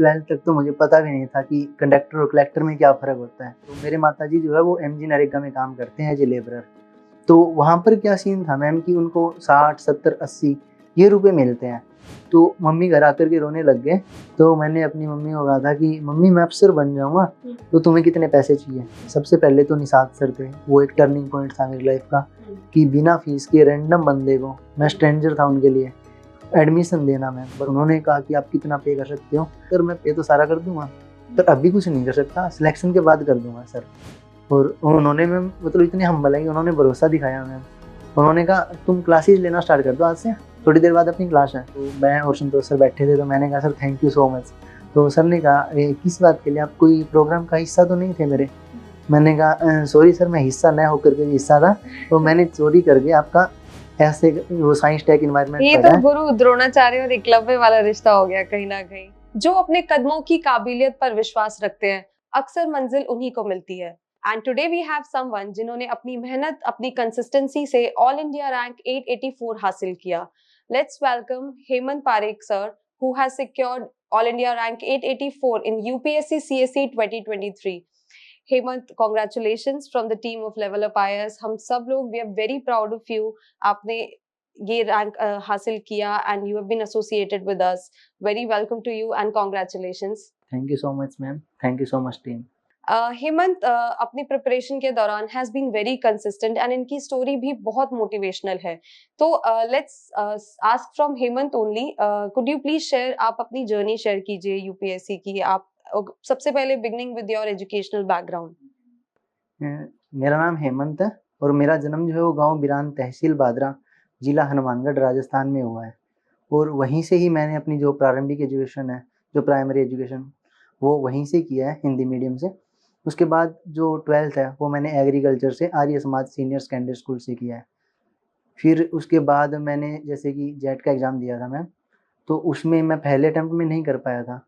12th तक तो मुझे पता भी नहीं था कि कंडक्टर और कलेक्टर में क्या फ़र्क होता है। तो मेरे माताजी जो है वो एमजी नरेगा में काम करते हैं एज ए लेबरर। तो वहाँ पर क्या सीन था मैम कि उनको 60, 70, 80 ये रुपए मिलते हैं। तो मम्मी घर आकर के रोने लग गए। तो मैंने अपनी मम्मी को कहा था कि मम्मी मैं अफ़सर बन जाऊँगा, तो तुम्हें कितने पैसे चाहिए? सबसे पहले तो निषाद सर थे, वो एक टर्निंग पॉइंट था मेरी लाइफ का कि बिना फीस के रैंडम बंदे को, मैं स्ट्रेंजर था उनके लिए, एडमिशन देना मैम। पर उन्होंने कहा कि आप कितना पे कर सकते हो? सर मैं पे तो सारा कर दूँगा, पर अभी कुछ नहीं कर सकता, सिलेक्शन के बाद कर दूँगा सर। और उन्होंने मैम मतलब इतने हम्बल है कि उन्होंने भरोसा दिखाया मैम। उन्होंने कहा तुम क्लासेस लेना स्टार्ट कर दो आज से, थोड़ी देर बाद अपनी क्लास है। तो मैं और संतोष सर बैठे थे, तो मैंने कहा sir thank you so much. तो सर ने कहा किस बात के लिए, आप कोई प्रोग्राम का हिस्सा तो नहीं थे मेरे? मैंने कहा सॉरी सर, मैं हिस्सा न होकर के भी हिस्सा था, तो मैंने चोरी करके आपका ऐसे वो साइंस टेक एनवायरनमेंट ये तो गुरु द्रोणाचार्य और एकलव्य वाला रिश्ता हो गया कहीं ना कहीं। जो अपने कदमों की काबिलियत पर विश्वास रखते हैं, अक्सर मंजिल उन्हीं को मिलती है। And today we have someone जिन्होंने अपनी मेहनत, अपनी कंसिस्टेंसी से ऑल इंडिया रैंक 884 हासिल किया। Let's welcome Hemant Parekh sir, who has secured All India rank 884 in UPSC CSE 2023. Hemant, congratulations from the team of Level Up IAS. हम सब लोग we are very proud of you. आपने ये रैंक हासिल किया and you have been associated with us. Very welcome to you and congratulations. Thank you so much ma'am, thank you so much team. Hemant अपनी preparation के दौरान has been very consistent and इनकी story भी बहुत motivational है। तो let's ask from Hemant only, could you please share, आप अपनी जर्नी शेयर कीजिए यूपीएससी की। आप सबसे पहले beginning with your educational background. मेरा नाम हेमंत है और मेरा जन्म जो है वो गांव बिरान, तहसील बादरा, जिला हनुमानगढ़, राजस्थान में हुआ है। और वहीं से ही मैंने अपनी जो प्रारंभिक एजुकेशन है, जो प्राइमरी एजुकेशन, वो वहीं से किया है, हिंदी मीडियम से। उसके बाद जो 12th है वो मैंने एग्रीकल्चर से Arya Samaj senior secondary school से किया है। फिर उसके बाद मैंने जैसे कि जेट का एग्ज़ाम दिया था मैम, तो उसमें मैं पहले अटैम्प्ट में नहीं कर पाया था।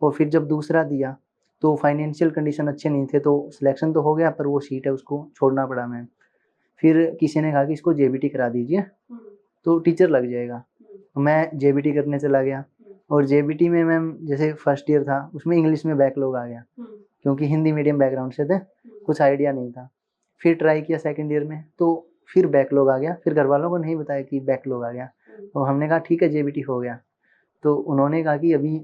और फिर जब दूसरा दिया तो फाइनेंशियल कंडीशन अच्छे नहीं थे, तो सिलेक्शन तो हो गया पर वो सीट है उसको छोड़ना पड़ा मैम। फिर किसी ने कहा कि इसको जेबीटी करा दीजिए तो टीचर लग जाएगा। तो मैं जेबीटी करने चला गया और जेबीटी में मैम जैसे फर्स्ट ईयर था उसमें इंग्लिश में बैकलॉग आ गया, क्योंकि हिंदी मीडियम बैकग्राउंड से थे, कुछ आइडिया नहीं था। फिर ट्राई किया सेकंड ईयर में तो फिर बैकलॉग आ गया। फिर घर वालों को नहीं बताया कि बैकलॉग आ गया, तो हमने कहा ठीक है जेबीटी हो गया। तो उन्होंने कहा कि अभी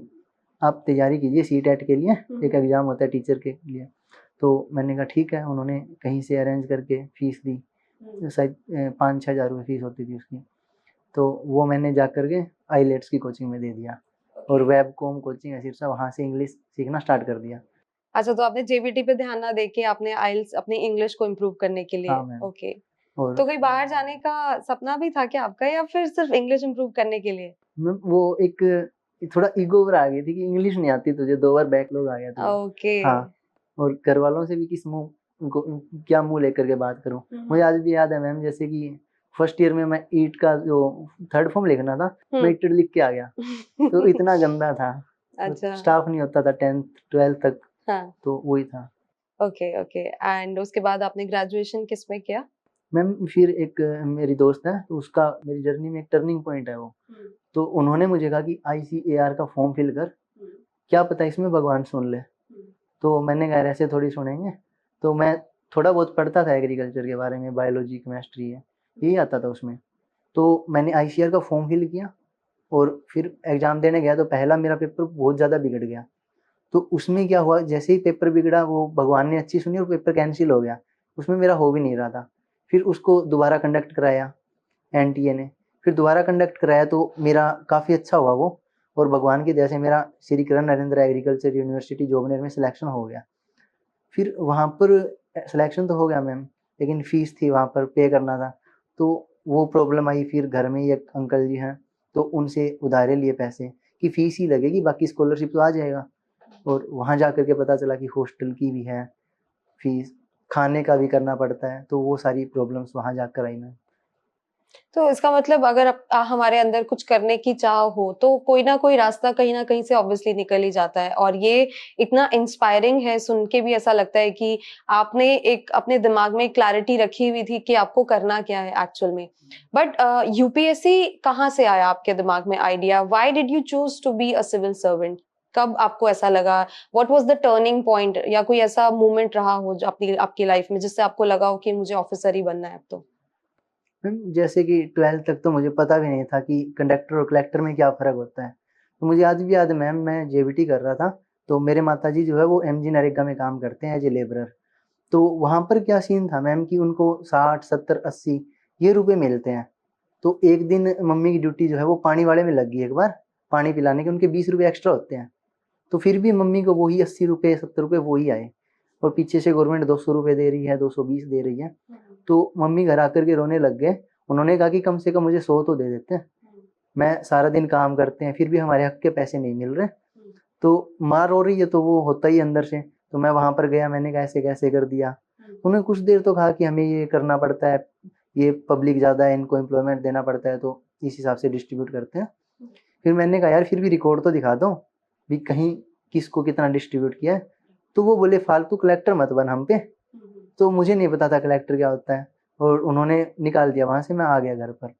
आप तैयारी कीजिए सीटेट के लिए, एक एग्ज़ाम होता है टीचर के लिए। तो मैंने कहा ठीक है। उन्होंने कहीं से अरेंज करके फ़ीस दी, शायद 5-6 हज़ार रुपये फ़ीस होती थी उसकी। तो वो मैंने जा कर के आईलेट्स की कोचिंग में दे दिया और वेबकॉम कोचिंग है सिरसा, वहाँ से इंग्लिश सीखना स्टार्ट कर दिया। अच्छा, तो आपने जेबीटी पे ध्यान ना देके आपने आइल्स अपनी इंग्लिश को इम्प्रूव करने के लिए। हाँ मैम। ओके। और तो कहीं बाहर जाने का सपना भी था क्या आपका, या फिर सिर्फ इंग्लिश इम्प्रूव करने के लिए? मैम वो एक थोड़ा ईगो पर आ गई थी कि इंग्लिश नहीं आती तुझे, 2 बार बैकलॉग आ गया तुझे। ओके। हाँ, और घर वालों से भी किस मुँह उनको क्या मुँह लेकर के बात करूँ। मुझे आज भी याद है मैम, जैसे कि फर्स्ट ईयर में मैं ईट का जो थर्ड फॉर्म लिखना था, मैं ईटेड लिख के आ गया। तो इतना गंदा था। अच्छा। स्टाफ नहीं होता था 10th 12th तक। हाँ। तो वही था। Okay okay. एंड उसके बाद आपने ग्रेजुएशन किस में किया? मैम फिर एक मेरी दोस्त है, तो उसका मेरी जर्नी में एक टर्निंग पॉइंट है वो। तो उन्होंने मुझे कहा कि आईसीएआर का फॉर्म फिल कर, क्या पता इसमें भगवान सुन ले। तो मैंने कहा ऐसे थोड़ी सुनेंगे। तो मैं थोड़ा बहुत पढ़ता था एग्रीकल्चर के बारे में, बायोलॉजी, केमिस्ट्री है, यही आता था उसमें। तो मैंने आईसीएआर का फॉर्म फिल किया और फिर एग्ज़ाम देने गया तो पहला मेरा पेपर बहुत ज़्यादा बिगड़ गया। तो उसमें क्या हुआ, जैसे ही पेपर बिगड़ा वो भगवान ने अच्छी सुनी और पेपर कैंसिल हो गया। उसमें मेरा हो भी नहीं रहा था। फिर उसको दोबारा कंडक्ट कराया एनटीए ने, फिर दोबारा कंडक्ट कराया तो मेरा काफ़ी अच्छा हुआ वो। और भगवान की दया से मेरा श्री करण नरेंद्र एग्रीकल्चर यूनिवर्सिटी जोबनेर में सिलेक्शन हो गया। फिर वहाँ पर सिलेक्शन तो हो गया मैम, लेकिन फ़ीस थी वहाँ पर पे करना था। तो वो प्रॉब्लम आई। फिर घर में ही एक अंकल जी हैं, तो उनसे उधारे लिए पैसे कि फ़ीस ही लगेगी, बाकी स्कॉलरशिप तो आ जाएगा। और वहाँ जा कर के पता चला कि हॉस्टल की भी है फ़ीस, खाने का भी करना पड़ता है। तो वो सारी प्रॉब्लम्स वहाँ जाकर आई मैम। तो इसका मतलब अगर हमारे अंदर कुछ करने की चाह हो तो कोई ना कोई रास्ता कहीं ना कहीं से ऑब्वियसली निकल ही जाता है। और ये इतना इंस्पायरिंग है, सुन के भी ऐसा लगता है कि आपने एक अपने दिमाग में क्लैरिटी रखी हुई थी कि आपको करना क्या है एक्चुअल में। बट यूपीएससी कहाँ से आया आपके दिमाग में idea? Why did you choose to be a civil servant? कब आपको ऐसा लगा, what was the turning point, या कोई ऐसा मोमेंट रहा हो जो अपनी आपकी लाइफ में जिससे आपको लगा हो कि मुझे ऑफिसर ही बनना है अब तो? जैसे कि 12th तक तो मुझे पता भी नहीं था कि कंडक्टर और कलेक्टर में क्या फ़र्क होता है। तो मुझे आज भी याद है मैम, मैं जेबीटी कर रहा था, तो मेरे माताजी जो है वो एमजी नरेगा में काम करते हैं एज़ ए लेबरर। तो वहाँ पर क्या सीन था मैम कि उनको 60, 70, 80 ये रुपए मिलते हैं। तो एक दिन मम्मी की ड्यूटी जो है वो पानी वाले में लग गई एक बार, पानी पिलाने के, उनके 20 रुपए एक्स्ट्रा होते हैं। तो फिर भी मम्मी को वही 80 रुपए, 70 रुपए वही आए, और पीछे से गवर्नमेंट 200 रुपए दे रही है, 220 दे रही है। तो मम्मी घर आकर के रोने लग गए। उन्होंने कहा कि कम से कम मुझे 100 तो दे देते हैं, मैं सारा दिन काम करते हैं फिर भी हमारे हक के पैसे नहीं मिल रहे। तो माँ रो रही है तो वो होता ही अंदर से। तो मैं वहां पर गया, मैंने कैसे कैसे कर दिया। उन्होंने कुछ देर तो कहा कि हमें ये करना पड़ता है, ये पब्लिक ज़्यादा है, इनको एम्प्लॉयमेंट देना पड़ता है, तो इस हिसाब से डिस्ट्रीब्यूट करते हैं। फिर मैंने कहा यार फिर भी रिकॉर्ड तो दिखा दो भी कहीं किसको कितना डिस्ट्रीब्यूट किया है। तो वो बोले फालतू कलेक्टर मत बन हम पे। तो मुझे नहीं पता था कलेक्टर क्या होता है, और उन्होंने निकाल दिया वहाँ से। मैं आ गया घर पर।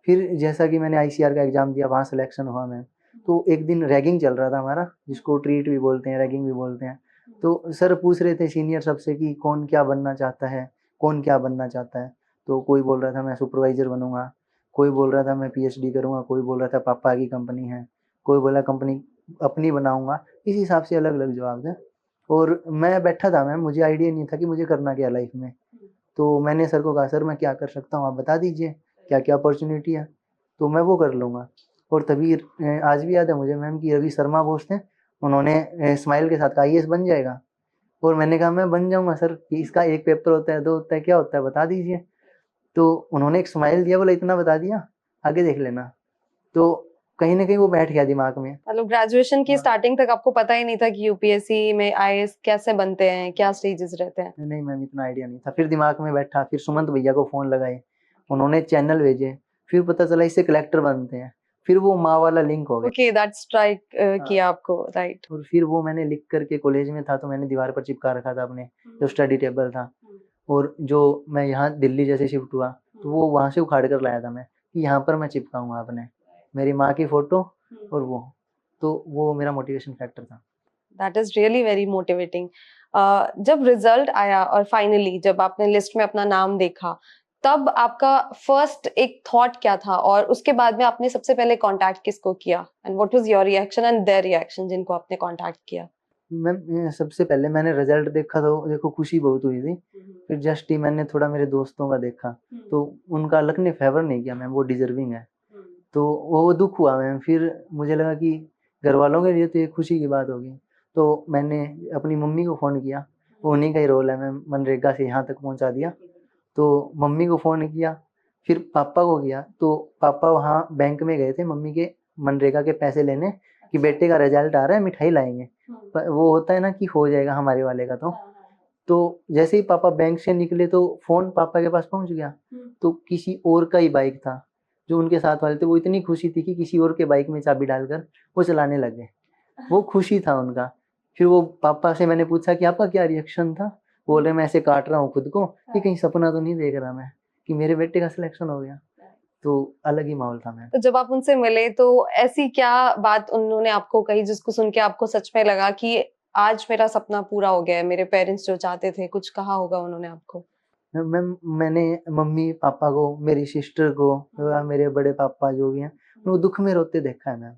फिर जैसा कि मैंने आईसीआर का एग्ज़ाम दिया, वहाँ सिलेक्शन हुआ मैं। तो एक दिन रैगिंग चल रहा था हमारा, जिसको ट्रीट भी बोलते हैं, रैगिंग भी बोलते हैं। तो सर पूछ रहे थे सीनियर सबसे कि कौन क्या बनना चाहता है, कौन क्या बनना चाहता है। तो कोई बोल रहा था मैं सुपरवाइज़र बनूंगा, कोई बोल रहा था मैं पीएचडी करूंगा, कोई बोल रहा था पापा की कंपनी है, कोई बोला कंपनी अपनी बनाऊंगा। इस हिसाब से अलग अलग जवाब थे। और मैं बैठा था मैम, मुझे आइडिया नहीं था कि मुझे करना क्या लाइफ में। तो मैंने सर को कहा सर मैं क्या कर सकता हूँ, आप बता दीजिए क्या क्या अपॉर्चुनिटी है, तो मैं वो कर लूँगा। और तभी आज भी याद है मुझे मैम कि रवि शर्मा बोस थे, उन्होंने स्माइल के साथ कहा आईएएस बन जाएगा। और मैंने कहा मैं बन जाऊंगा सर, कि इसका एक पेपर होता है, दो होता है, क्या होता है बता दीजिए। तो उन्होंने एक स्माइल दिया, बोला इतना बता दिया, आगे देख लेना। तो कहीं ना कहीं वो बैठ गया दिमाग में। मतलब ग्रेजुएशन की हाँ। स्टार्टिंग तक आपको पता ही नहीं था कि यूपीएससी में आईएएस कैसे बनते हैं, क्या स्टेजेस रहते हैं? नहीं मैम इतना आइडिया नहीं था। फिर दिमाग में बैठा, फिर सुमंत भैया को फ़ोन लगाए, उन्होंने चैनल भेजे, फिर पता चला इससे कलेक्टर बनते हैं। फिर वो माँ वाला लिंक हो गया। ओके, दैट स्ट्राइक हाँ। किया आपको, राइट? और फिर वो मैंने लिख करके, कॉलेज में था तो मैंने दीवार पर चिपका रखा था अपने, जो स्टडी टेबल था। और जो मैं यहाँ दिल्ली जैसे शिफ्ट हुआ तो वो वहाँ से उखाड़ कर लाया था मैं, कि यहाँ पर मैं चिपकाऊंगा अपने, मेरी माँ की फ़ोटो और वो। तो वो मेरा मोटिवेशन फैक्टर था। That is really very motivating. जब रिजल्ट आया और फाइनली जब आपने लिस्ट में अपना नाम देखा, तब आपका फर्स्ट एक थॉट क्या था, और उसके बाद में आपने सबसे पहले कांटेक्ट किसको किया, and what was your reaction and their reaction जिनको आपने कांटेक्ट किया? मैम सबसे पहले मैंने रिजल्ट देखा तो देखो खुशी बहुत हुई थी। फिर जस्ट ही मैंने थोड़ा मेरे दोस्तों का देखा, तो उनका लक ने फेवर नहीं किया मैम, वो डिजर्विंग है। तो वो दुख हुआ मैम। फिर मुझे लगा कि घर वालों के लिए तो ये खुशी की बात होगी। तो मैंने अपनी मम्मी को फ़ोन किया, उन्हीं का ही रोल है मैम, मनरेगा से यहाँ तक पहुँचा दिया। तो मम्मी को फ़ोन किया, फिर पापा को किया। तो पापा वहाँ बैंक में गए थे मम्मी के मनरेगा के पैसे लेने, कि बेटे का रिजल्ट आ रहा है, मिठाई लाएंगे। वो होता है ना कि हो जाएगा हमारे वाले का। तो जैसे ही पापा बैंक से निकले तो फ़ोन पापा के पास पहुंच गया। तो किसी और का ही बाइक था, जो उनके साथ वाले थे। वो इतनी खुशी थी कि किसी और के बाइक में चाबी डालकर वो चलाने लगे। वो खुशी था उनका। फिर वो पापा से मैंने पूछा कि आपका क्या रिएक्शन था? बोल रहे मैं ऐसे काट रहा हूँ खुद को कि कहीं सपना तो नहीं देख रहा मैं, कि मेरे बेटे का सिलेक्शन हो गया। तो अलग ही माहौल था मैम। तो जब आप उनसे मिले तो ऐसी क्या बात उन्होंने आपको कही जिसको सुन के आपको सच में लगा कि आज मेरा सपना पूरा हो गया है, मेरे पेरेंट्स जो चाहते थे, कुछ कहा होगा उन्होंने आपको? मैम मैंने मम्मी पापा को, मेरी सिस्टर को, या मेरे बड़े पापा जो भी हैं, उनको दुख में रोते देखा है मैम।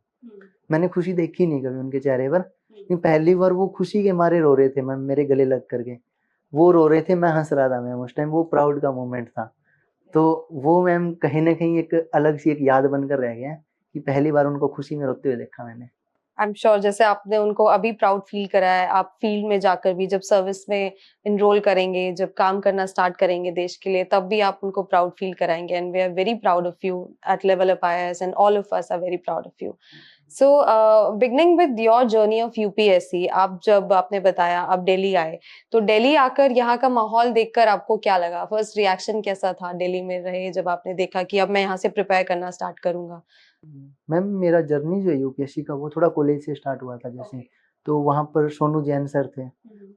मैंने खुशी देखी नहीं कभी उनके चेहरे पर। लेकिन पहली बार वो खुशी के मारे रो रहे थे मैम, मेरे गले लग करके। वो रो रहे थे, मैं हंस रहा था मैम उस टाइम। वो प्राउड का मोमेंट था। तो वो मैम कहीं ना कहीं एक अलग सी एक याद बनकर रह गया है, कि पहली बार उनको खुशी में रोते हुए देखा मैंने। आई एम श्योर जैसे आपने उनको अभी प्राउड फील कराया है, आप फील्ड में जाकर भी जब सर्विस में इनरोल करेंगे, जब काम करना स्टार्ट करेंगे देश के लिए, तब भी आप उनको प्राउड फील कराएंगे, and we are very proud of you at level of IAS, and all of us are very proud of you. So beginning with your journey of UPSC, आप जब आपने बताया आप दिल्ली आए, तो दिल्ली आकर यहाँ का माहौल देखकर आपको क्या लगा? फर्स्ट रिएक्शन कैसा था दिल्ली में रहे जब आपने देखा कि अब मैं यहाँ से प्रिपेयर करना स्टार्ट करूंगा? मैम मेरा जर्नी जो है यूपीएससी का, वो थोड़ा कॉलेज से स्टार्ट हुआ था जैसे। तो वहाँ पर सोनू जैन सर थे,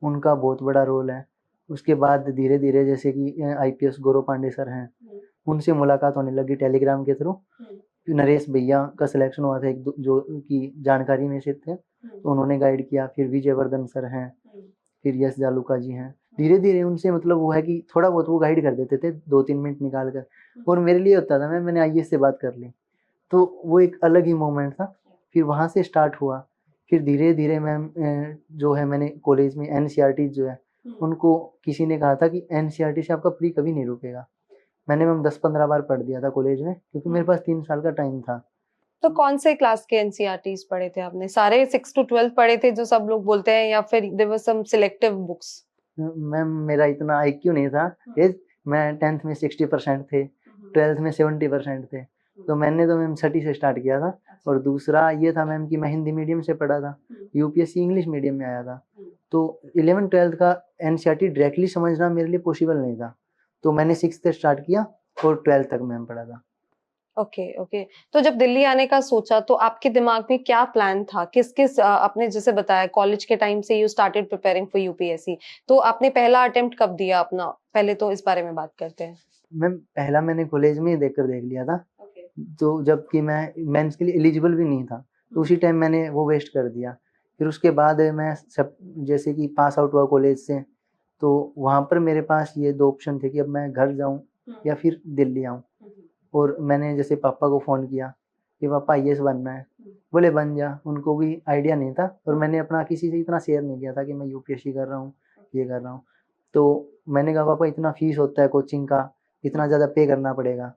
उनका बहुत बड़ा रोल है। उसके बाद धीरे धीरे जैसे कि आईपीएस गौरव पांडे सर हैं, उनसे मुलाकात होने लगी टेलीग्राम के थ्रू। नरेश भैया का सिलेक्शन हुआ था, जो की जानकारी में से थे, तो उन्होंने गाइड किया। फिर विजय वर्धन सर हैं, फिर यश जालूका जी हैं। धीरे धीरे उनसे मतलब वो है कि थोड़ा बहुत वो गाइड कर देते थे 2-3 मिनट निकाल कर। और मेरे लिए होता था, मैंने आईएएस से बात कर ली, तो वो एक अलग ही मोमेंट था। फिर वहाँ से स्टार्ट हुआ। फिर धीरे धीरे मैम जो है, मैंने कॉलेज में एनसीईआरटी जो है, उनको किसी ने कहा था कि एनसीईआरटी से आपका प्री कभी नहीं रुकेगा। मैंने मैम 10-15 बार पढ़ दिया था कॉलेज में, क्योंकि मेरे पास 3 साल का टाइम था। तो कौन से क्लास के एनसीईआरटीज पढ़े थे आपने? सारे 6 to 12 पढ़े थे जो सब लोग बोलते हैं, या फिर there were some selective books? Ma'am मेरा इतना आईक्यू नहीं था। मैं 10th में 60% थे, 12th में 70% थे। तो मैंने तो मैम 30 से स्टार्ट किया था। और दूसरा ये था मैम कि मैं हिंदी मीडियम से पढ़ा था, यूपीएससी इंग्लिश मीडियम में आया था। तो 11th-12th का एनसीईआरटी डायरेक्टली समझना मेरे लिए पॉसिबल नहीं था। तो मैंने 6th से स्टार्ट किया और 12th तक मैम पढ़ा था। Okay, okay. तो जब दिल्ली आने का सोचा, तो आपके दिमाग में क्या प्लान था? किस-किस आपने जैसे बताया कॉलेज के टाइम से you started preparing for UPSC, तो आपने पहला अटेम्प्ट कब दिया अपना? पहले तो इस बारे में बात करते हैं। मैम पहला मैंने कॉलेज में ही देख लिया था। तो जबकि मैं मेंस के लिए एलिजिबल भी नहीं था, तो उसी टाइम मैंने वो वेस्ट कर दिया। फिर उसके बाद मैं सब जैसे कि पास आउट हुआ कॉलेज से, तो वहाँ पर मेरे पास ये 2 ऑप्शन थे कि अब मैं घर जाऊँ या फिर दिल्ली आऊँ। और मैंने जैसे पापा को फ़ोन किया कि पापा आईएएस बनना है, बोले बन जा। उनको भी आइडिया नहीं था, और मैंने अपना किसी से इतना शेयर नहीं किया था कि मैं यूपीएससी कर रहा हूँ, ये कर रहा हूँ। तो मैंने कहा पापा इतना फीस होता है कोचिंग का, इतना ज़्यादा पे करना पड़ेगा।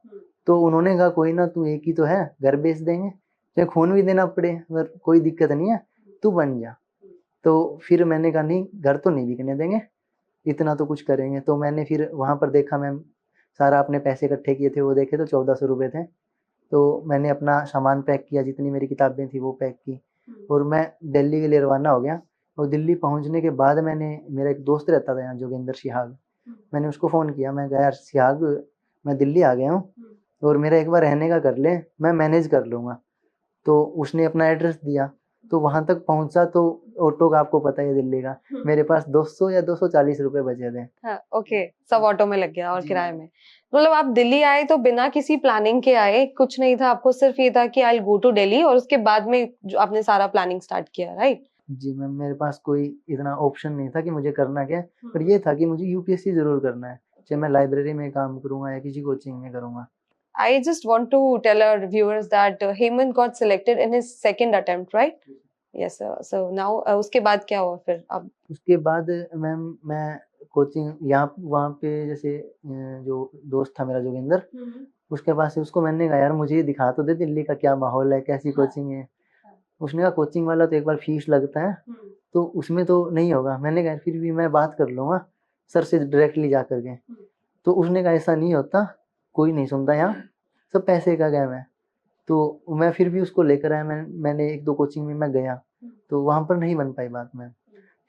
तो उन्होंने कहा कोई ना, तू एक ही तो है, घर बेच देंगे, चाहे खून भी देना पड़े, पर कोई दिक्कत नहीं है, तू बन जा। तो फिर मैंने कहा नहीं, घर तो नहीं बिकने देंगे, इतना तो कुछ करेंगे। तो मैंने फिर वहाँ पर देखा मैम, सारा अपने पैसे इकट्ठे किए थे वो देखे, तो 1400 रुपये थे। तो मैंने अपना सामान पैक किया, जितनी मेरी किताबें थी वो पैक की, और मैं दिल्ली के लिए रवाना हो गया। और दिल्ली पहुँचने के बाद मेरा एक दोस्त रहता था यहाँ, जोगिंदर सिहाग, मैंने उसको फ़ोन किया। मैं कहा यार सिहाग, मैं दिल्ली आ गया हूँ और मेरा एक बार रहने का कर ले, मैं मैनेज कर लूँगा। तो उसने अपना एड्रेस दिया, तो वहाँ तक पहुँचा। तो ऑटो का आपको पता ही है दिल्ली का, मेरे पास 200 या 240 रुपए बचे थे। हाँ, ओके, सब ऑटो में लग गया और जी। किराए में। मतलब आप दिल्ली आए तो बिना किसी प्लानिंग के आए, कुछ नहीं था, आपको सिर्फ ये था कि I will go to Delhi, और उसके बाद में जो आपने सारा प्लानिंग स्टार्ट किया, राइट? जी मैम, मेरे पास कोई इतना ऑप्शन नहीं था कि मुझे करना क्या है, पर ये था कि मुझे यूपीएससी ज़रूर करना है, चाहे मैं लाइब्रेरी में काम करूँगा या किसी कोचिंग में करूँगा। I just want to tell our viewers that Hemant got selected in his second attempt, right? Yes, sir. So now उसके बाद क्या हुआ फिर? अब उसके बाद मैम मैं कोचिंग यहाँ वहाँ पे जैसे जो दोस्त था मेरा जोगिंदर, उसके पास से उसको मैंने कहा यार मुझे ये दिखा तो दे दिल्ली का क्या माहौल है, कैसी कोचिंग है। उसने कहा कोचिंग वाला तो एक बार फीस लगता है, तो उसमें तो नहीं होगा। मैंने कहा फिर भी मैं बात कर लूँगा सर से डायरेक्टली जा कर के। तो उसने कहा ऐसा नहीं होता, कोई नहीं सुनता यहाँ, सब पैसे का गेम है। तो मैं फिर भी उसको लेकर आया। मैंने 1-2 कोचिंग में मैं गया, तो वहाँ पर नहीं बन पाई बात में।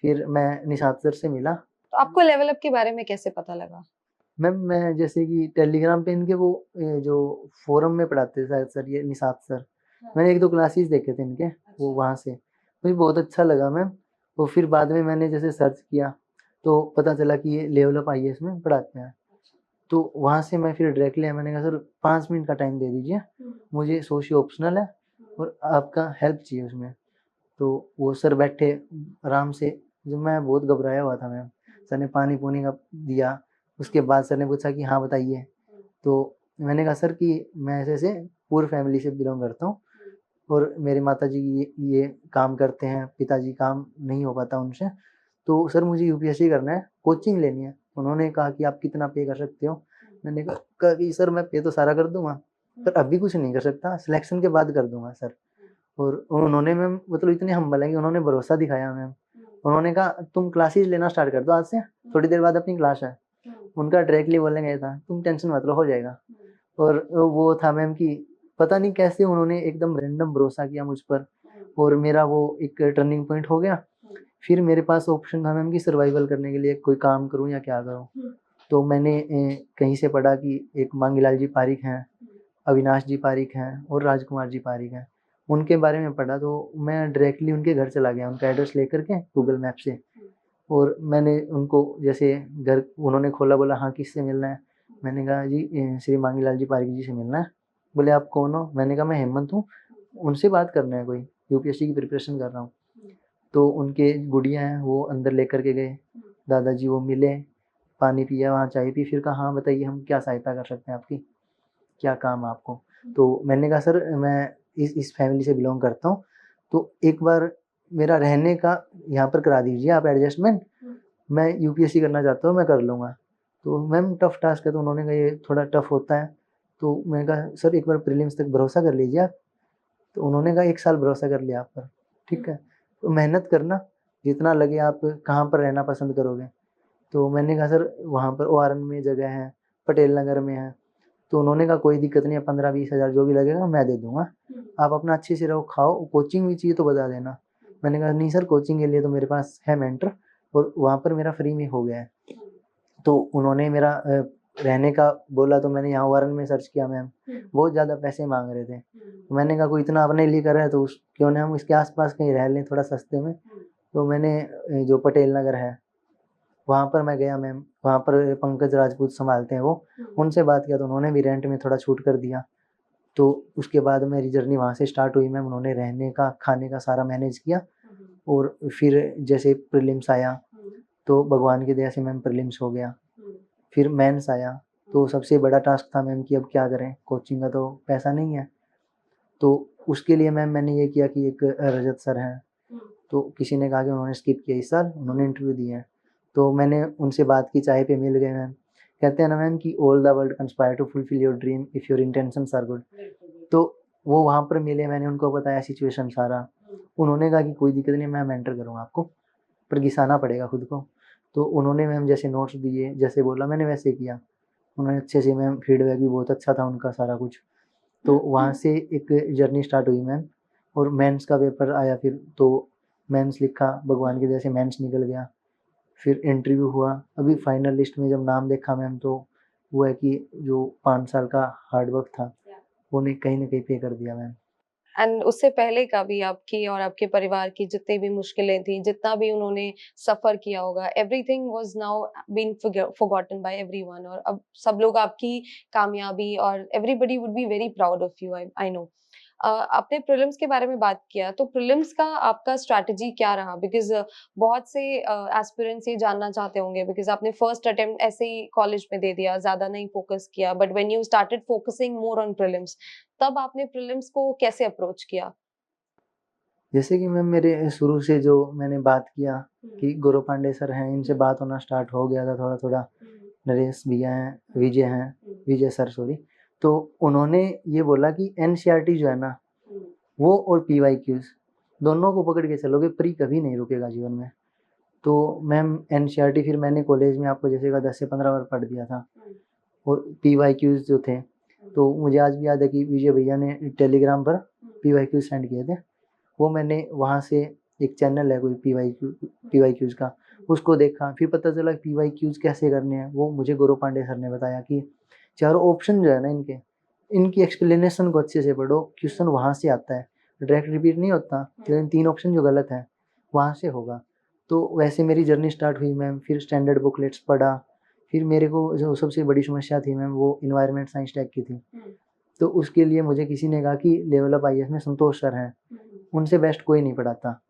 फिर मैं निषाद सर से मिला। तो आपको लेवल अप के बारे में कैसे पता लगा? मैम मैं जैसे कि टेलीग्राम पे इनके वो जो फोरम में पढ़ाते थे शायद सर, ये निषाद सर, मैंने 1-2 क्लासेस देखे थे इनके, वो वहाँ से मुझे बहुत अच्छा लगा मैम। तो फिर बाद में मैंने जैसे सर्च किया, तो पता चला कि ये लेवल अप आईएएस में पढ़ाते हैं। तो वहाँ से मैं फिर डायरेक्टली आया, मैंने कहा सर 5 मिनट का टाइम दे दीजिए, मुझे सोशियो ऑप्शनल है और आपका हेल्प चाहिए उसमें। तो वो सर बैठे आराम से, जब मैं बहुत घबराया हुआ था मैम, सर ने पानी-पूनी का दिया। उसके बाद सर ने पूछा कि हाँ बताइए। तो मैंने कहा सर कि मैं ऐसे-ऐसे पुअर फैमिली से बिलॉन्ग करता हूँ, और मेरे माताजी ये काम करते हैं, पिताजी काम नहीं हो पाता उनसे। तो सर मुझे यूपीएससी करना है, कोचिंग लेनी है। उन्होंने कहा कि आप कितना पे कर सकते हो? मैंने कहा कि सर मैं पे तो सारा कर दूँगा, पर अभी कुछ नहीं कर सकता, सिलेक्शन के बाद कर दूँगा सर। और उन्होंने मैम मतलब इतने हम्बल हैं कि उन्होंने भरोसा दिखाया मैम। उन्होंने कहा तुम क्लासेस लेना स्टार्ट कर दो आज से, थोड़ी देर बाद अपनी क्लास है। उनका डायरेक्टली बोलने गया था, तुम टेंशन मत लो, हो जाएगा। और वो था मैम कि पता नहीं कैसे उन्होंने एकदम रैंडम भरोसा किया मुझ पर, और मेरा वो एक टर्निंग पॉइंट हो गया। फिर मेरे पास ऑप्शन था मैम कि सर्वाइवल करने के लिए कोई काम करूँ या क्या करूँ। तो मैंने कहीं से पढ़ा कि एक मांगीलाल जी पारीक हैं, अविनाश जी पारीक हैं और राजकुमार जी पारीक हैं, उनके बारे में पढ़ा। तो मैं डायरेक्टली उनके घर चला गया, उनका एड्रेस लेकर के गूगल मैप से। और मैंने उनको जैसे घर उन्होंने खोला, बोला हाँ किससे मिलना है? मैंने कहा जी श्री मांगीलाल जी पारीक जी से मिलना है। बोले आप कौन हो? मैंने कहा मैं हेमंत हूँ, उनसे बात करना है कोई, यूपीएससी की प्रिपरेशन कर रहा हूँ। तो उनके गुड़िया हैं वो अंदर लेकर के गए, दादाजी वो मिले, पानी पिया, वहाँ चाय पी, फिर कहा हाँ बताइए हम क्या सहायता कर सकते हैं आपकी, क्या काम है आपको? तो मैंने कहा सर मैं इस फैमिली से बिलोंग करता हूँ, तो एक बार मेरा रहने का यहाँ पर करा दीजिए आप एडजस्टमेंट, मैं यूपीएससी करना चाहता हूँ, मैं कर लूँगा। तो मैम टफ टास्क है, तो उन्होंने कहा ये थोड़ा टफ होता है। तो मैंने कहा सर एक बार प्रीलिम्स तक भरोसा कर लीजिए आप। तो उन्होंने कहा 1 साल भरोसा कर लिया आप पर, ठीक है, तो मेहनत करना, जितना लगे। आप कहाँ पर रहना पसंद करोगे? तो मैंने कहा सर वहाँ पर ओआरएन में जगह है, पटेल नगर में है। तो उन्होंने कहा कोई दिक्कत नहीं है, 15-20 हज़ार जो भी लगेगा मैं दे दूंगा, आप अपना अच्छे से रहो, खाओ, कोचिंग भी चाहिए तो बता देना। मैंने कहा नहीं सर कोचिंग के लिए तो मेरे पास है मेंटर, और वहाँ पर मेरा फ्री में हो गया है। तो उन्होंने मेरा रहने का बोला, तो मैंने यहाँ ओआरएन में सर्च किया मैम, बहुत ज़्यादा पैसे मांग रहे थे। तो मैंने कहा कोई इतना अपने लिए कर रहा है तो क्यों ना हम इसके आसपास कहीं रह लें थोड़ा सस्ते में। तो मैंने जो पटेल नगर है वहाँ पर मैं गया मैम, वहाँ पर पंकज राजपूत संभालते हैं वो, उनसे बात किया तो उन्होंने भी रेंट में थोड़ा छूट कर दिया। तो उसके बाद मेरी जर्नी वहाँ से स्टार्ट हुई मैम, उन्होंने रहने का खाने का सारा मैनेज किया। और फिर जैसे प्रीलिम्स आया तो भगवान की दया से मैम प्रीलिम्स हो गया। फिर मेंस आया तो सबसे बड़ा टास्क था मैम कि अब क्या करें, कोचिंग का तो पैसा नहीं है। तो उसके लिए मैम मैंने ये किया कि एक रजत सर हैं, तो किसी ने कहा कि उन्होंने स्किप किया इस साल, उन्होंने इंटरव्यू दिए हैं, तो मैंने उनसे बात की, चाय पे मिल गए मैम। कहते हैं ना मैम कि all the world conspire to fulfil your dream if your intentions are good. तो वो वहाँ पर मिले, मैंने उनको बताया सिचुएशन सारा, उन्होंने कहा कि कोई दिक्कत नहीं, मैं मेंटर करूँगा आपको, पर घिसाना पड़ेगा खुद को। तो उन्होंने मैम जैसे नोट्स दिए, जैसे बोला मैंने वैसे किया, उन्होंने अच्छे से मैम, फीडबैक भी बहुत अच्छा था उनका सारा कुछ। तो वहाँ से एक जर्नी स्टार्ट हुई मैम, और मेंस का पेपर आया फिर, तो मेंस लिखा, भगवान की दया से मेंस निकल गया। फिर इंटरव्यू हुआ, अभी फाइनल लिस्ट में जब नाम देखा मैम, तो वो है कि जो 5 साल का हार्ड वर्क था वो ने कहीं न कहीं पे कर दिया मैम। एंड उससे पहले का भी आपकी और आपके परिवार की जितनी भी मुश्किलें थी, जितना भी उन्होंने सफ़र किया होगा, everything was now been forgotten by everyone, और अब सब लोग आपकी कामयाबी और everybody would be very proud of you, I know. आपने प्रीलिम्स के बारे में बात किया, तो प्रीलिम्स का आपका स्ट्रैटेजी क्या रहा? बिकॉज़ बहुत से एस्पिरेंट्स ये जानना चाहते होंगे, बिकॉज़ आपने फर्स्ट अटेम्प्ट ऐसे ही कॉलेज में दे दिया, ज़्यादा नहीं फोकस किया, but when you started focusing more on prelims, तब आपने प्रीलिम्स को कैसे अप्रोच किया? जैसे कि मैम मेरे शुरू से जो मैंने बात किया कि गौरव पांडे सर हैं, इनसे बात होना स्टार्ट हो गया था थोड़ा-थोड़ा। नरेश भैया हैं, विजय सर सॉरी। तो उन्होंने ये बोला कि एनसीईआरटी जो है ना, वो और पीवाईक्यूज़ दोनों को पकड़ के चलोगे, प्री कभी नहीं रुकेगा जीवन में। तो मैम एनसीईआरटी फिर मैंने कॉलेज में आपको जैसे कहा 10 से 15 बार पढ़ दिया था, और पीवाईक्यूज़ जो थे, तो मुझे आज भी याद है कि विजय भैया ने टेलीग्राम पर पीवाईक्यूज़ सेंड किए थे। वो मैंने वहाँ से, एक चैनल है कोई पीवाईक्यूज़ का, उसको देखा, फिर पता चला पीवाईक्यूज़ कैसे करने हैं, वो मुझे गौरव पांडे सर ने बताया कि चारों ऑप्शन जो है ना इनके, इनकी एक्सप्लेनेशन को अच्छे से पढ़ो, क्वेश्चन वहाँ से आता है, डायरेक्ट रिपीट नहीं होता, लेकिन 3 ऑप्शन जो गलत हैं, वहाँ से होगा। तो वैसे मेरी जर्नी स्टार्ट हुई मैम, फिर स्टैंडर्ड बुकलेट्स पढ़ा, फिर मेरे को जो सबसे बड़ी समस्या थी मैम, वो एनवायरनमेंट साइंस टैग की थी। तो उसके लिए मुझे किसी ने कहा कि लेवल अप आईएएस में संतोष सर हैं, उनसे बेस्ट कोई नहीं पढ़ाता।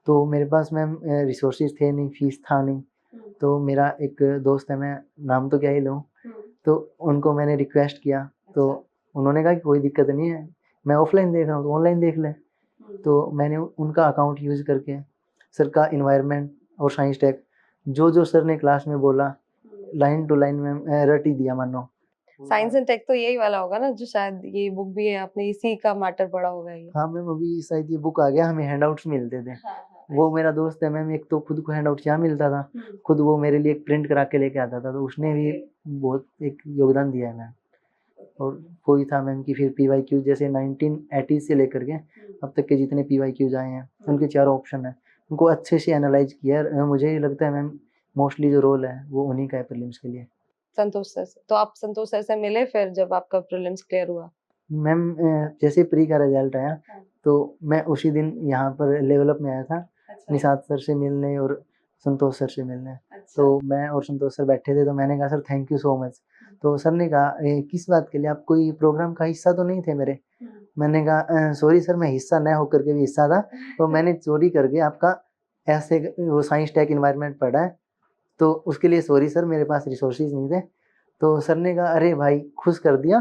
तो मेरे पास मैम रिसोर्सेज़ थे नहीं, फ़ीस था नहीं, तो मेरा एक दोस्त है, मैं नाम तो क्या ही लूँ, तो उनको मैंने रिक्वेस्ट किया, तो उन्होंने कहा कि कोई दिक्कत नहीं है, मैं ऑफ़लाइन देख रहा हूँ तो ऑनलाइन देख ले। तो मैंने उनका अकाउंट यूज़ करके सर का एनवायरनमेंट और साइंस टैग, जो-जो सर ने क्लास में बोला, लाइन टू लाइन मैम रट ही दिया मानो। साइंस एंड टेक तो यही वाला होगा ना, जो शायद ये बुक भी है, आपने इसी का मैटर पढ़ा होगा ये। हाँ मैम, अभी शायद ये बुक आ गया, हमें हैंडआउट्स मिलते थे। वो मेरा दोस्त है मैम, एक तो खुद को हैंडआउट यहाँ मिलता था, खुद वो मेरे लिए एक प्रिंट करा के लेके आता था, तो उसने भी बहुत एक योगदान दिया है मैम। और कोई था मैम कि फिर पीवाईक्यू जैसे 1980 से लेकर के अब तक के जितने पीवाईक्यूज आए हैं, उनके चारों ऑप्शन है, उनको अच्छे से एनालाइज किया है। मुझे ये लगता है मैम मोस्टली जो रोल है वो उन्हीं का है प्रीलिम्स के लिए। संतोष सर से, तो आप संतोष सर से मिले फिर जब आपका प्रीलिम्स क्लियर हुआ? मैम जैसे प्री का रिजल्ट आया, तो मैं उसी दिन यहाँ पर लेवल अप में आया था, निषाद सर से मिलने और संतोष सर से मिलने। तो मैं और संतोष सर बैठे थे, तो मैंने कहा sir thank you so much, तो सर ने कहा किस बात के लिए, आप कोई प्रोग्राम का हिस्सा तो नहीं थे मेरे? मैंने कहा सॉरी सर, मैं हिस्सा न होकर के भी हिस्सा था, तो मैंने चोरी करके आपका ऐसे वो साइंस टेक इन्वायरमेंट पढ़ा है, तो उसके लिए सॉरी सर, मेरे पास रिसोर्सेज नहीं थे। तो सर ने कहा अरे भाई खुश कर दिया,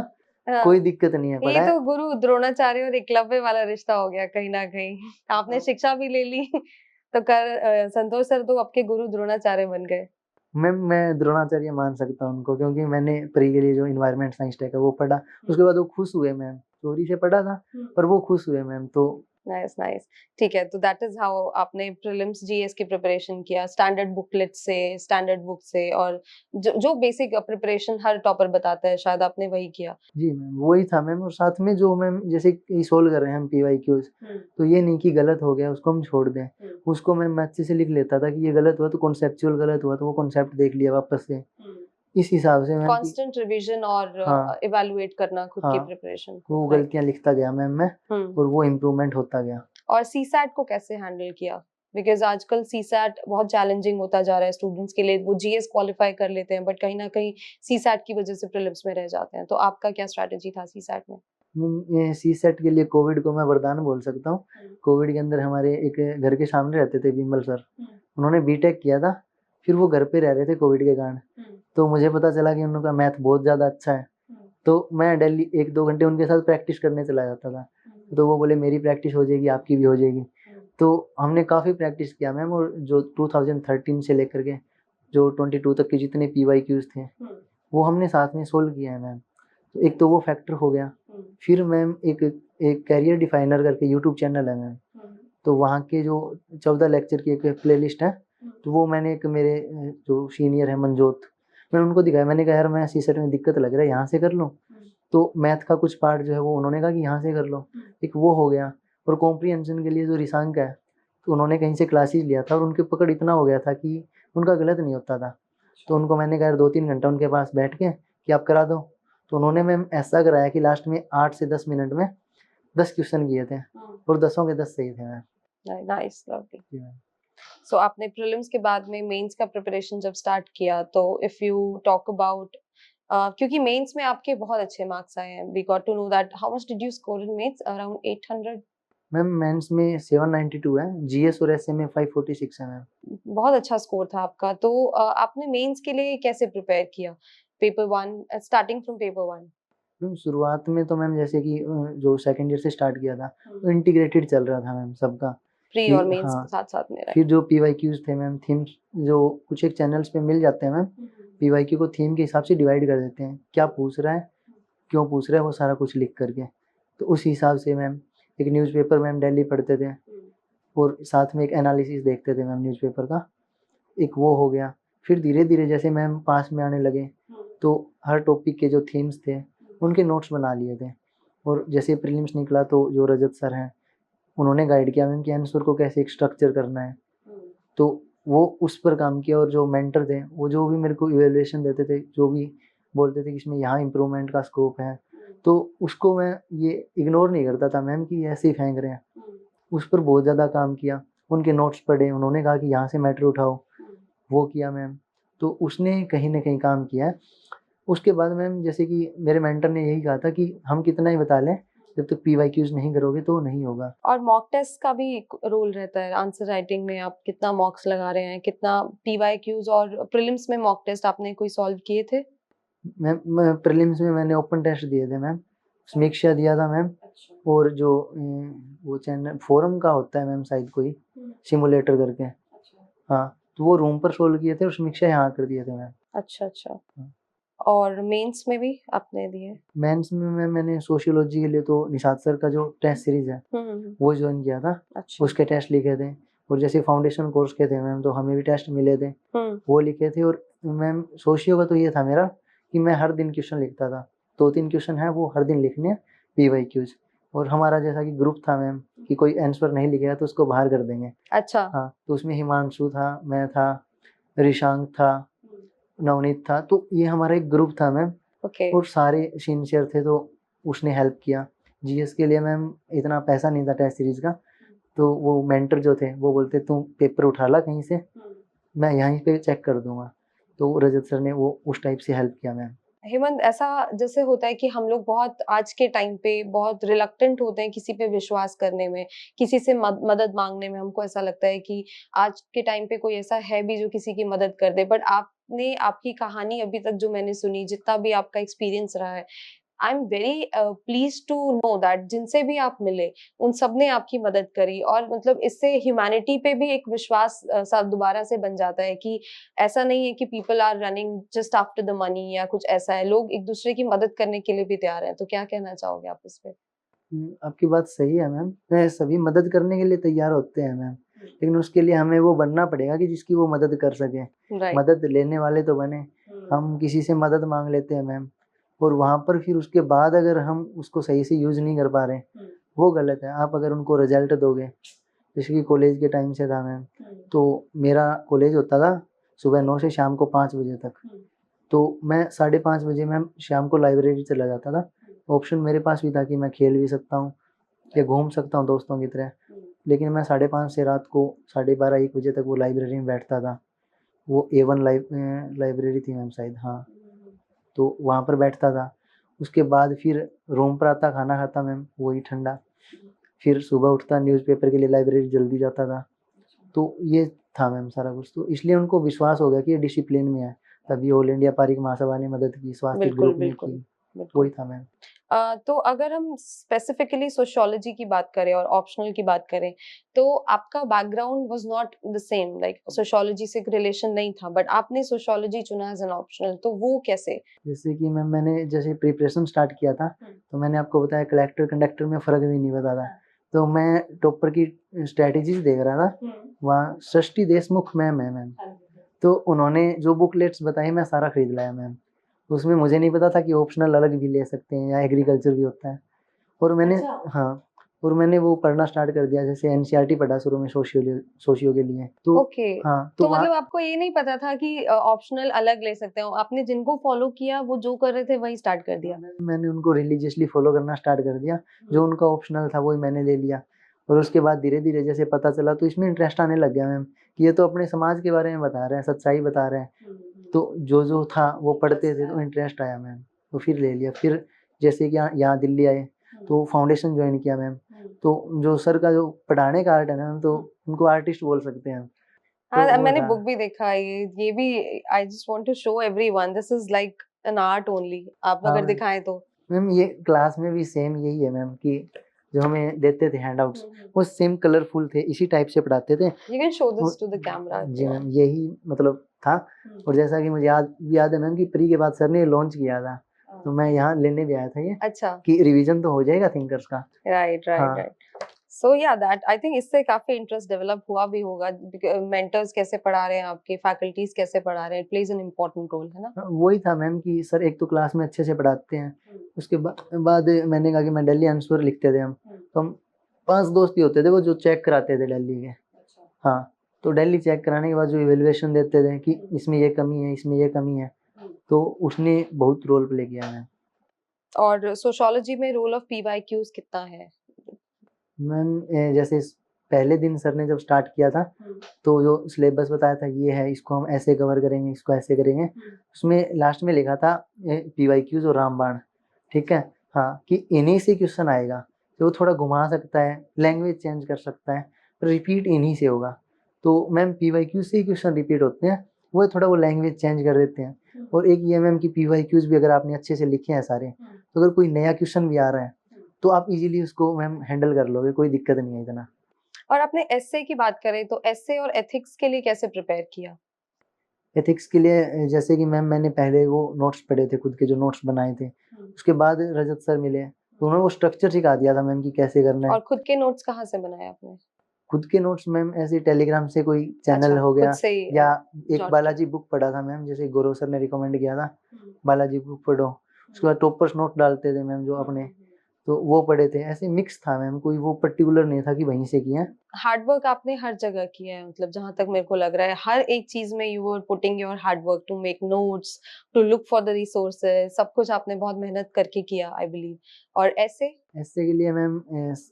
हाँ, कोई दिक्कत नहीं है, ये पढ़ा है। तो गुरु द्रोणाचार्य और एकलव्य वाला रिश्ता हो गया कहीं ना कहीं। आपने शिक्षा भी ले ली तो संतोष सर तो आपके गुरु द्रोणाचार्य बन गए। मैं द्रोणाचार्य मान सकता हूँ उनको, क्योंकि मैंने प्री के लिए जो इन्वायरमेंट साइंस टेक है वो पढ़ा, उसके बाद वो खुश हुए मैम। चोरी से पढ़ा था पर वो खुश हुए मैम। तो नाइस नाइस, ठीक है। तो दैट इज हाउ आपने प्रीलिम्स जीएस की प्रिपरेशन किया, स्टैंडर्ड बुकलेट से, स्टैंडर्ड बुक से, और जो बेसिक प्रिपरेशन हर टॉपर बताता है, शायद आपने वही किया। जी मैम वही था मैम। और साथ में जो मैम जैसे सोल्व कर रहे हैं हम पीवाईक्यूज, तो ये नहीं कि गलत हो गया उसको हम छोड़ दें, उसको मैं अच्छे से लिख लेता था कि ये गलत हुआ तो कॉन्सेप्चुअल गलत हुआ तो वो कॉन्सेप्ट देख लिया वापस से, इस हिसाब से मैम। कांस्टेंट रिवीजन और हाँ इवैल्यूएट करना खुद की हाँ, प्रिपरेशन वो को। गलतियां लिखता गया मैम मैं, और वो इम्प्रूवमेंट होता गया। और सीसैट को कैसे हैंडल किया? बिकॉज आजकल सीसैट बहुत चैलेंजिंग होता जा रहा है स्टूडेंट्स के लिए। वो जीएस क्वालिफाई कर लेते हैं बट कहीं ना कहीं सीसैट की वजह से प्रीलिम्स में रह जाते हैं। तो आपका क्या स्ट्रैटेजी था सीसैट में? ये सी सेट के लिए कोविड को मैं वरदान बोल सकता हूँ। कोविड के अंदर हमारे एक घर के सामने रहते थे विमल सर, उन्होंने बीटेक किया था, फिर वो घर पे रह रहे थे कोविड के कारण। तो मुझे पता चला कि उनका मैथ बहुत ज़्यादा अच्छा है, तो मैं डेली 1-2 घंटे उनके साथ प्रैक्टिस करने चला जाता था। तो वो बोले मेरी प्रैक्टिस हो जाएगी, आपकी भी हो जाएगी। तो हमने काफ़ी प्रैक्टिस किया मैम, और जो 2013 से लेकर के जो 22 तक के जितने पीवाईक्यूज थे वो हमने साथ में सोल्व किया है मैम। तो एक तो वो फैक्टर हो गया। फिर मैम एक कैरियर डिफाइनर करके यूट्यूब चैनल है मैम, तो वहाँ के जो 14 लेक्चर की एक प्लेलिस्ट है, तो वो मैंने एक मेरे जो सीनियर है मनजोत, मैंने उनको दिखाया। मैंने कहा यार मैं सीसेट में दिक्कत लग रहा है, यहाँ से कर लूँ? तो मैथ का कुछ पार्ट जो है वो उन्होंने कहा कि यहाँ से कर लो, एक वो हो गया। और कॉम्प्रीहेंशन के लिए जो रिसांक है, तो उन्होंने कहीं से क्लासेस लिया था और उनकी पकड़ इतना हो गया था कि उनका गलत नहीं होता था। तो उनको मैंने कहा 2-3 घंटा उनके पास बैठ के कि आप करा दो, तो उन्होंने मैम ऐसा कराया कि लास्ट में 8 से 10 मिनट में 10 क्वेश्चन किए थे और 10 के 10 सही थे मैम। Nice, lovely. सो आपने प्रीलिम्स के बाद में मेंस का प्रिपरेशन जब स्टार्ट किया, तो इफ यू टॉक अबाउट, क्योंकि मेंस में आपके बहुत अच्छे मार्क्स आए हैं, we got to know that. How much did you score in mains? Around 800? Ma'am mains में 792 है, जीएस और एसए में 546 है मैम। बहुत अच्छा स्कोर था आपका। तो आपने मेंस के लिए कैसे प्रिपेयर किया? Paper 1, starting from paper 1। Ma'am शुरुआत में तो मैम जैसे कि जो सेकंड ईयर से स्टार्ट किया था तो इंटीग्रेटेड चल रहा था मैम सबका, प्री कि और मेंस हाँ साथ साथ में, फिर राइट? जो पीवाईक्यूज थे मैम, थीम्स जो कुछ एक चैनल्स पे मिल जाते हैं मैम, पीवाईक्यू को थीम के हिसाब से डिवाइड कर देते हैं, क्या पूछ रहा है, क्यों पूछ रहा है, वो सारा कुछ लिख करके। तो उस हिसाब से मैम एक न्यूज़पेपर मैम डेली पढ़ते थे और साथ में एक एनालिसिस देखते थे मैम न्यूज़पेपर का, एक वो हो गया। फिर धीरे धीरे जैसे मैम पास में आने लगे तो हर टॉपिक के जो थीम्स थे उनके नोट्स बना लिए थे। और जैसे प्रीलिम्स निकला तो जो रजत सर हैं उन्होंने गाइड किया मैम कि आंसर को कैसे एक स्ट्रक्चर करना है, तो वो उस पर काम किया। और जो मेंटर थे वो जो भी मेरे को इवैल्यूएशन देते थे, जो भी बोलते थे कि इसमें यहाँ इम्प्रूवमेंट का स्कोप है, तो उसको मैं ये इग्नोर नहीं करता था मैम कि ऐसे ही फेंक रहे हैं। उस पर बहुत ज़्यादा काम किया, उनके नोट्स पढ़े, उन्होंने कहा कि यहाँ से मैटर उठाओ, वो किया मैम। तो उसने कहीं न कहीं काम किया है। उसके बाद मैम जैसे कि मेरे मेंटर ने यही कहा था कि हम कितना ही बता लें, जब तक पीवाईक्यूज नहीं करोगे तो नहीं होगा। और मॉक टेस्ट का भी रोल रहता है आंसर राइटिंग में। आप कितना मॉक्स लगा रहे हैं, कितना पीवाईक्यूज और प्रीलिम्स में मॉक टेस्ट आपने कोई सॉल्व किए थे? मैम प्रीलिम्स में मैंने ओपन टेस्ट दिए थे मैम, समीक्षा दिया था मैम, और जो वो चैनल फोरम का होता है मैम शायद कोई सिमुलेटर करके, हाँ, तो वो रूम पर सोल्व किए थे और समीक्षा यहाँ कर दिए थे मैम। अच्छा। और मेंस में भी आपने दिए? मेंस में मैंने सोशियोलॉजी के लिए तो निषाद सर का जो टेस्ट सीरीज है वो ज्वाइन किया था, अच्छा। उसके टेस्ट लिखे थे। और जैसे फाउंडेशन कोर्स के थे मैम, तो हमें भी टेस्ट मिले थे, वो लिखे थे। और मैम सोशियो का तो ये था मेरा कि मैं हर दिन क्वेश्चन लिखता था, 2-3 क्वेश्चन है वो हर दिन लिखने पीवाईक्यूज। और हमारा जैसा कि ग्रुप था मैम कि कोई आंसर नहीं लिखेगा तो उसको बाहर कर देंगे। अच्छा। हाँ, तो उसमें हिमांशु था, मैं था, ऋषांक था, नवनीत था, तो ये हमारा एक ग्रुप था मैम। ओके। और सारे सिंसियर थे, तो उसने हेल्प किया। जीएस के लिए मैम इतना पैसा नहीं था टेस्ट सीरीज का, तो वो मेंटर जो थे वो बोलते तुम पेपर उठा ला कहीं से, मैं यहीं पे चेक कर दूंगा। तो रजत सर ने वो उस टाइप से हेल्प किया मैम। हेमंत, ऐसा जैसे होता है कि हम लोग बहुत आज के टाइम पे बहुत रिलक्टेंट होते हैं किसी पे विश्वास करने में, किसी से मदद मांगने में। हमको ऐसा लगता है कि आज के टाइम पे कोई ऐसा है भी जो किसी की मदद कर दे। बट आपने आपकी कहानी अभी तक जो मैंने सुनी, जितना भी आपका एक्सपीरियंस रहा है, I am very pleased to know that जिनसे भी आप मिले, उन सब ने आपकी मदद करी, और मतलब इससे ह्यूमैनिटी पे भी एक विश्वास सा दोबारा से बन जाता है कि ऐसा नहीं है कि people are running just after the money या कुछ ऐसा है। लोग एक दूसरे की मदद करने के लिए भी तैयार हैं। तो क्या कहना चाहोगे आप इस पे? आपकी बात सही है मैम। सभी मदद करने के लिए तैयार होते हैं मैम, लेकिन उसके लिए हमें वो बनना पड़ेगा कि जिसकी वो मदद कर सके। राइट। मदद लेने वाले तो बने। हम किसी से मदद मांग लेते हैं मैम, और वहाँ पर फिर उसके बाद अगर हम उसको सही से यूज नहीं कर पा रहे, वो गलत है। आप अगर उनको रिजल्ट दोगे, जैसे कि कॉलेज के टाइम से था मैम, तो मेरा कॉलेज होता था सुबह 9 से शाम को 5 बजे तक। तो मैं 5:30 बजे मैम शाम को लाइब्रेरी चला जाता था। ऑप्शन मेरे पास भी था कि मैं खेल भी सकता हूँ या घूम सकता हूँ दोस्तों की तरह, लेकिन मैं 5:30 से रात को 12:30-1 बजे तक वो लाइब्रेरी में बैठता था। वो A1 लाइब्रेरी थी मैम शायद, हाँ। तो वहाँ पर बैठता था। उसके बाद फिर रूम पर आता, खाना खाता मैम, वही ठंडा। फिर सुबह उठता, न्यूज़पेपर के लिए लाइब्रेरी जल्दी जाता था। तो ये था मैम सारा कुछ। तो इसलिए उनको विश्वास हो गया कि ये डिसिप्लिन में है। तभी ऑल इंडिया पारिक महासभा ने मदद की, स्वास्थ्य बिल्कुल, ग्रुप ने बिल्कुल, की। बिल्कुल। वही था मैम। तो अगर हम स्पेसिफिकली सोशियोलॉजी की बात करें और ऑप्शनल की बात करें, तो आपका background was not the same, like sociology से रिलेशन नहीं था, बट आपने सोशियोलॉजी चुना एज एन ऑप्शनल, तो वो कैसे? जैसे कि मैम मैंने जैसे प्रिपरेशन स्टार्ट किया था, तो मैंने आपको बताया कलेक्टर कंडक्टर में फ़र्क भी नहीं पता था। तो मैं टॉपर की स्ट्रैटेजीज़ देख रहा था। वहाँ सृष्टि देशमुख मैम है मैम। तो उन्होंने जो बुकलेट्स बताई मैं सारा खरीद लाया मैम। उसमें मुझे नहीं पता था कि ऑप्शनल अलग भी ले सकते हैं या एग्रीकल्चर भी होता है। और मैंने हाँ, और मैंने वो पढ़ना स्टार्ट कर दिया। जैसे एनसीईआरटी पढ़ा शुरू में सोशियो के लिए। तो ओके। हाँ, तो तो वहाँ मतलब आपको ये नहीं पता था कि ऑप्शनल अलग ले सकते हो। आपने जिनको फॉलो किया वो जो कर रहे थे वही स्टार्ट कर दिया। मैंने उनको रिलीजियसली फॉलो करना स्टार्ट कर दिया। जो उनका ऑप्शनल था वही मैंने ले लिया। और उसके बाद धीरे-धीरे जैसे पता चला तो इसमें इंटरेस्ट आने लग गया मैम, कि ये तो अपने समाज के बारे में बता रहे हैं, सच्चाई बता रहे हैं। तो जो था वो पढ़ते थे तो इंटरेस्ट आया मैम, तो फिर ले लिया। फिर जैसे कि यहाँ यहाँ दिल्ली आए तो फाउंडेशन जॉइन किया मैम। तो जो सर का जो पढ़ाने का आर्ट है ना मैम, तो उनको आर्टिस्ट बोल सकते हैं हम। तो हाँ, वो मैंने था। बुक भी देखा है। ये भी I just want to show everyone this is like an art only. आप हाँ अगर मैम। दिखाएं तो। मैम ये क्लास में भी सेम यही है मैम, कि जो हमें देते थे हैंडआउट्स वो सेम कलरफुल थे, इसी टाइप से पढ़ाते थे। यू कैन शो दिस और टू द कैमरा इफ जी यू मैम, वांट। यही मतलब था। और जैसा कि मुझे याद है मैम कि प्री के बाद सर ने लॉन्च किया था, तो मैं यहाँ लेने भी आया था ये, अच्छा। कि रिवीजन तो हो जाएगा थिंकर्स का। राइट, राइट, हाँ, राइट। सो या दैट आई थिंक इससे काफी इंटरेस्ट डेवलप हुआ भी होगा। मेंटर्स कैसे पढ़ा रहे हैं, आपके फैकल्टीज कैसे पढ़ा रहे हैं, it plays an important role, है ना? वही था मैम कि सर एक तो क्लास में अच्छे से पढ़ाते हैं। उसके बाद मैंने कहा कि मैं दिल्ली आंसर लिखते थे हम। तो हम 5 दोस्त ही होते थे वो जो चेक कराते थे दिल्ली के। हाँ, तो दिल्ली चेक कराने के बाद जो इवैल्यूएशन देते थे कि इसमें ये कमी है, इसमें ये कमी है, तो उसने बहुत रोल प्ले किया मैम। और सोशियोलॉजी में रोल ऑफ पीवाईक्यूज कितना है? मैम जैसे पहले दिन सर ने जब स्टार्ट किया था, तो जो सिलेबस बताया था ये है, इसको हम ऐसे कवर करेंगे, इसको ऐसे करेंगे। उसमें लास्ट में लिखा था पीवाईक्यूज और रामबाण, ठीक है? हाँ, कि इन्हीं से क्वेश्चन आएगा। तो वो थोड़ा घुमा सकता है, लैंग्वेज चेंज कर सकता है, पर रिपीट इन्हीं से होगा। तो मैम पीवाईक्यू से ही क्वेश्चन रिपीट होते हैं, वो थोड़ा वो लैंग्वेज चेंज कर देते हैं। और एक ये मैम कि पीवाईक्यूज भी अगर आपने अच्छे से लिखे हैं सारे, तो अगर कोई नया क्वेश्चन भी आ रहा है तो आप इजीली उसको मैम हैंडल कर लोगे, कोई दिक्कत नहीं है इतना। और आपने एस्से की बात करें तो एस्से और एथिक्स के लिए कैसे प्रिपेयर किया? एथिक्स के लिए जैसे कि मैम मैंने पहले वो नोट्स पढ़े थे, खुद के जो नोट्स बनाए थे। उसके बाद रजत सर मिले, तो उन्होंने वो स्ट्रक्चर सिखा दिया था मैम कि कैसे करना और है। खुद के नोट्स कहाँ से बनाए आपने? खुद के नोट्स मैम ऐसे टेलीग्राम से कोई चैनल अच्छा, हो खुद गया, से ही या एक जॉट बालाजी बुक पढ़ा था मैम, जैसे गौरव सर ने रिकमेंड किया था, बालाजी बुक पढ़ो। उसके बाद टॉपर्स नोट डालते थे मैम जो अपने, तो वो पढ़े थे। ऐसे मिक्स था मैम, कोई वो पर्टिकुलर नहीं था कि वहीं से किया है। हार्ड वर्क आपने हर जगह किया है, मतलब जहां तक मेरे को लग रहा है हर एक चीज में you were putting your hard work to make notes, to look for the resources, सब कुछ आपने बहुत मेहनत करके किया आई बिलीव। और ऐसे ऐसे के लिए मैम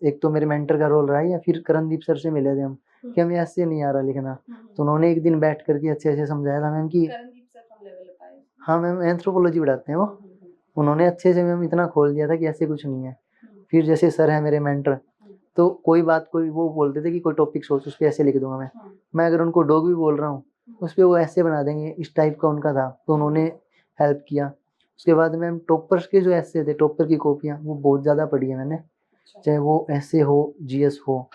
एक तो मेरे मेंटर का रोल रहा है, या फिर करणदीप सर से मिले थे हम कि हमें ऐसे नहीं आ रहा लिखना। तो उन्होंने एक दिन बैठ करके अच्छे से समझाया था मैम कि हाँ मैम, एंथ्रोपोलॉजी पढ़ाते हैं वो। उन्होंने अच्छे से मैम इतना खोल दिया था कि ऐसे कुछ नहीं है। फिर जैसे सर है मेरे मेंटर, तो कोई बात कोई वो बोलते थे कि कोई टॉपिक सोच, उस पे ऐसे लिख दूंगा मैं अगर उनको डॉग भी बोल रहा हूँ उस पे वो ऐसे बना देंगे, इस टाइप का उनका था, तो उन्होंने हेल्प किया। उसके बाद मैम टॉपर्स के जो ऐसे थे, टॉपर की कॉपियाँ वो बहुत ज़्यादा पढ़ी है मैंने, चाहे वो ऐसे हो जीएस हो,